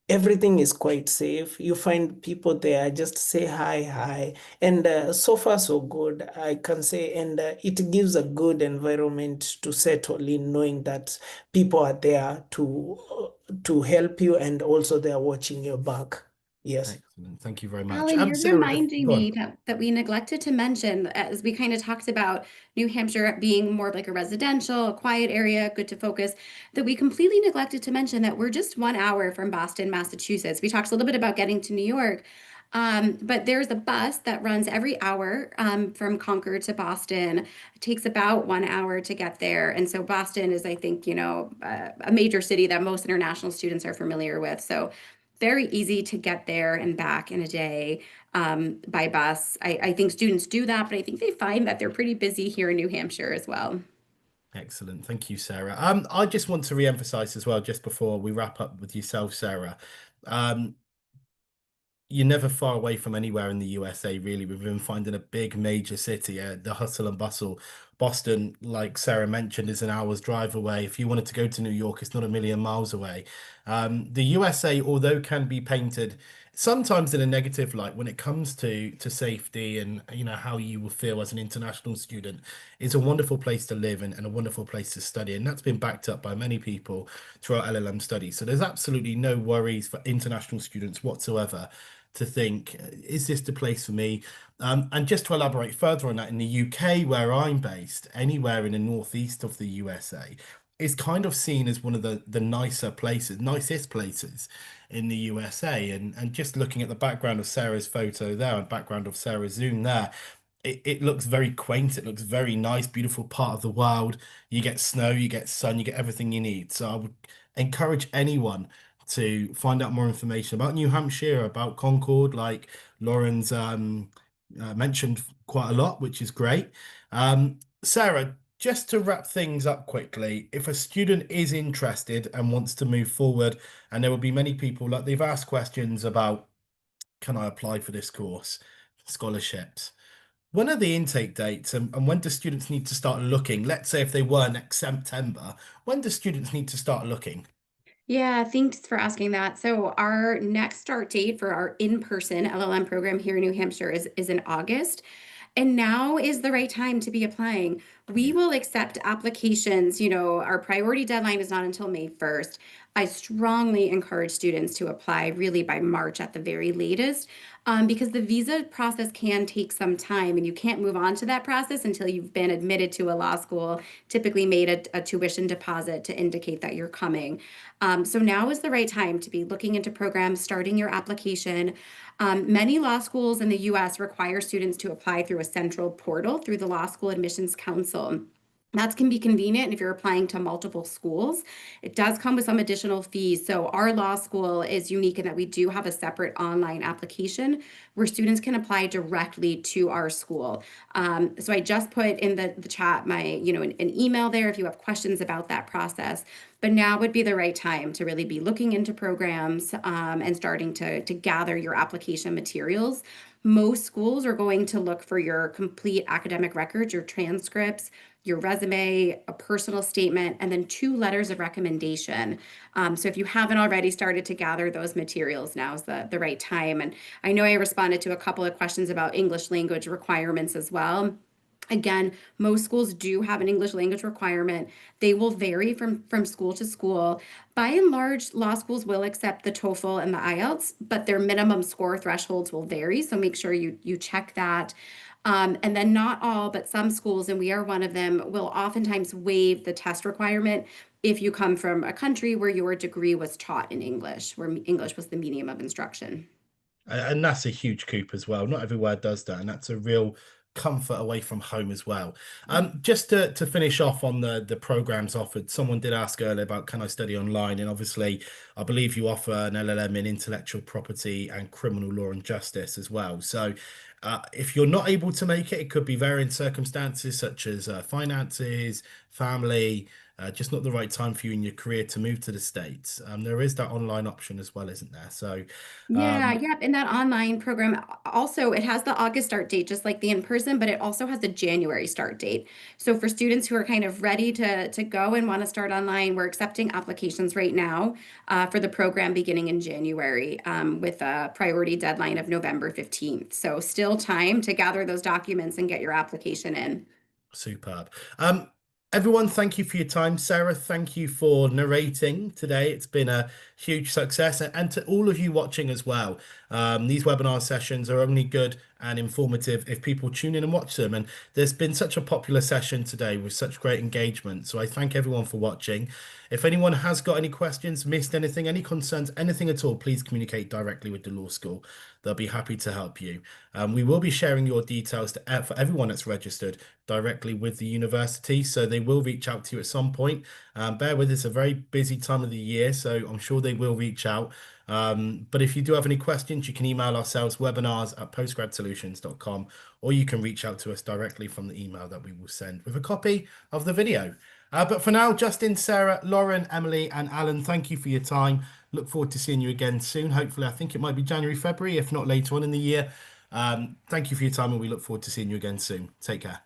everything is quite safe. You find people there, just say hi, hi. And so far, so good, I can say. And it gives a good environment to settle in, knowing that people are there to help you and also they're watching your back. Yes. Excellent. Thank you very much. Alan, you're Sarah, reminding go me on. that we neglected to mention, as we kind of talked about New Hampshire being more of like a residential, a quiet area, good to focus, that we completely neglected to mention that we're just 1 hour from Boston, Massachusetts. We talked a little bit about getting to New York, but there's a bus that runs every hour from Concord to Boston. It takes about 1 hour to get there. And so Boston is, I think, a major city that most international students are familiar with. So very easy to get there and back in a day by bus. I think students do that, but I think they find that they're pretty busy here in New Hampshire as well. Excellent. Thank you, Sarah. I just want to re-emphasize as well, just before we wrap up with yourself, Sarah. Um, you're never far away from anywhere in the USA, really. We've been finding a big major city, the hustle and bustle. Boston, like Sarah mentioned, is an hour's drive away. If you wanted to go to New York, it's not a million miles away. The USA, although can be painted sometimes in a negative light when it comes to safety and how you will feel as an international student, is a wonderful place to live and a wonderful place to study. And that's been backed up by many people throughout LLM studies. So there's absolutely no worries for international students whatsoever to think, is this the place for me? And just to elaborate further on that, in the UK, where I'm based, anywhere in the northeast of the USA is kind of seen as one of the nicest places in the USA. And just looking at the background of Sarah's photo there and background of Sarah's Zoom there, it looks very quaint. It looks very nice, beautiful part of the world. You get snow, you get sun, you get everything you need. So I would encourage anyone to find out more information about New Hampshire, about Concord, like Lauren's mentioned quite a lot, which is great. Sarah, just to wrap things up quickly, if a student is interested and wants to move forward, and there will be many people like they've asked questions about, can I apply for this course, scholarships? When are the intake dates and when do students need to start looking? Let's say if they were next September, when do students need to start looking? Yeah, thanks for asking that. So our next start date for our in-person LLM program here in New Hampshire is in August. And now is the right time to be applying. We Yeah. will accept applications. Our priority deadline is not until May 1st. I strongly encourage students to apply really by March at the very latest, because the visa process can take some time and you can't move on to that process until you've been admitted to a law school, typically made a tuition deposit to indicate that you're coming. So now is the right time to be looking into programs, starting your application. Many law schools in the US require students to apply through a central portal through the Law School Admissions Council. That can be convenient if you're applying to multiple schools. It does come with some additional fees. So our law school is unique in that we do have a separate online application where students can apply directly to our school. So I just put in the chat an email there if you have questions about that process. But now would be the right time to really be looking into programs, and starting to gather your application materials. Most schools are going to look for your complete academic records, your transcripts, your resume, a personal statement, and then 2 letters of recommendation. So if you haven't already started to gather those materials, now is the right time. And I know I responded to a couple of questions about English language requirements as well. Again, most schools do have an English language requirement. They will vary from school to school. By and large, law schools will accept the TOEFL and the IELTS, but their minimum score thresholds will vary. So make sure you check that. And then not all, but some schools, and we are one of them, will oftentimes waive the test requirement if you come from a country where your degree was taught in English, where English was the medium of instruction. And that's a huge coup as well. Not everywhere does that, and that's a real comfort away from home as well. Just to finish off on the programs offered, someone did ask earlier about can I study online, and obviously I believe you offer an LLM in intellectual property and criminal law and justice as well. So if you're not able to make it, it could be varying circumstances such as finances, family. Just not the right time for you in your career to move to the States. There is that online option as well, isn't there? So Yeah, um, yep. And that online program also, it has the August start date, just like the in-person, but it also has the January start date. So for students who are kind of ready to go and want to start online, we're accepting applications right now for the program beginning in January, with a priority deadline of November 15th. So still time to gather those documents and get your application in. Superb. Everyone, thank you for your time. Sarah, thank you for narrating today. It's been a huge success. And to all of you watching as well, these webinar sessions are only good and informative if people tune in and watch them. And there's been such a popular session today with such great engagement. So I thank everyone for watching. If anyone has got any questions, missed anything, any concerns, anything at all, please communicate directly with the law school. They'll be happy to help you. We will be sharing your details for everyone that's registered directly with the university, so they will reach out to you at some point. Bear with us, it's a very busy time of the year, so I'm sure they will reach out. But if you do have any questions, you can email ourselves webinars@postgradsolutions.com, or you can reach out to us directly from the email that we will send with a copy of the video. But for now, Justin, Sarah, Lauren, Emily, and Alan, thank you for your time. Look forward to seeing you again soon. Hopefully, I think it might be January, February, if not later on in the year. Thank you for your time, and we look forward to seeing you again soon. Take care.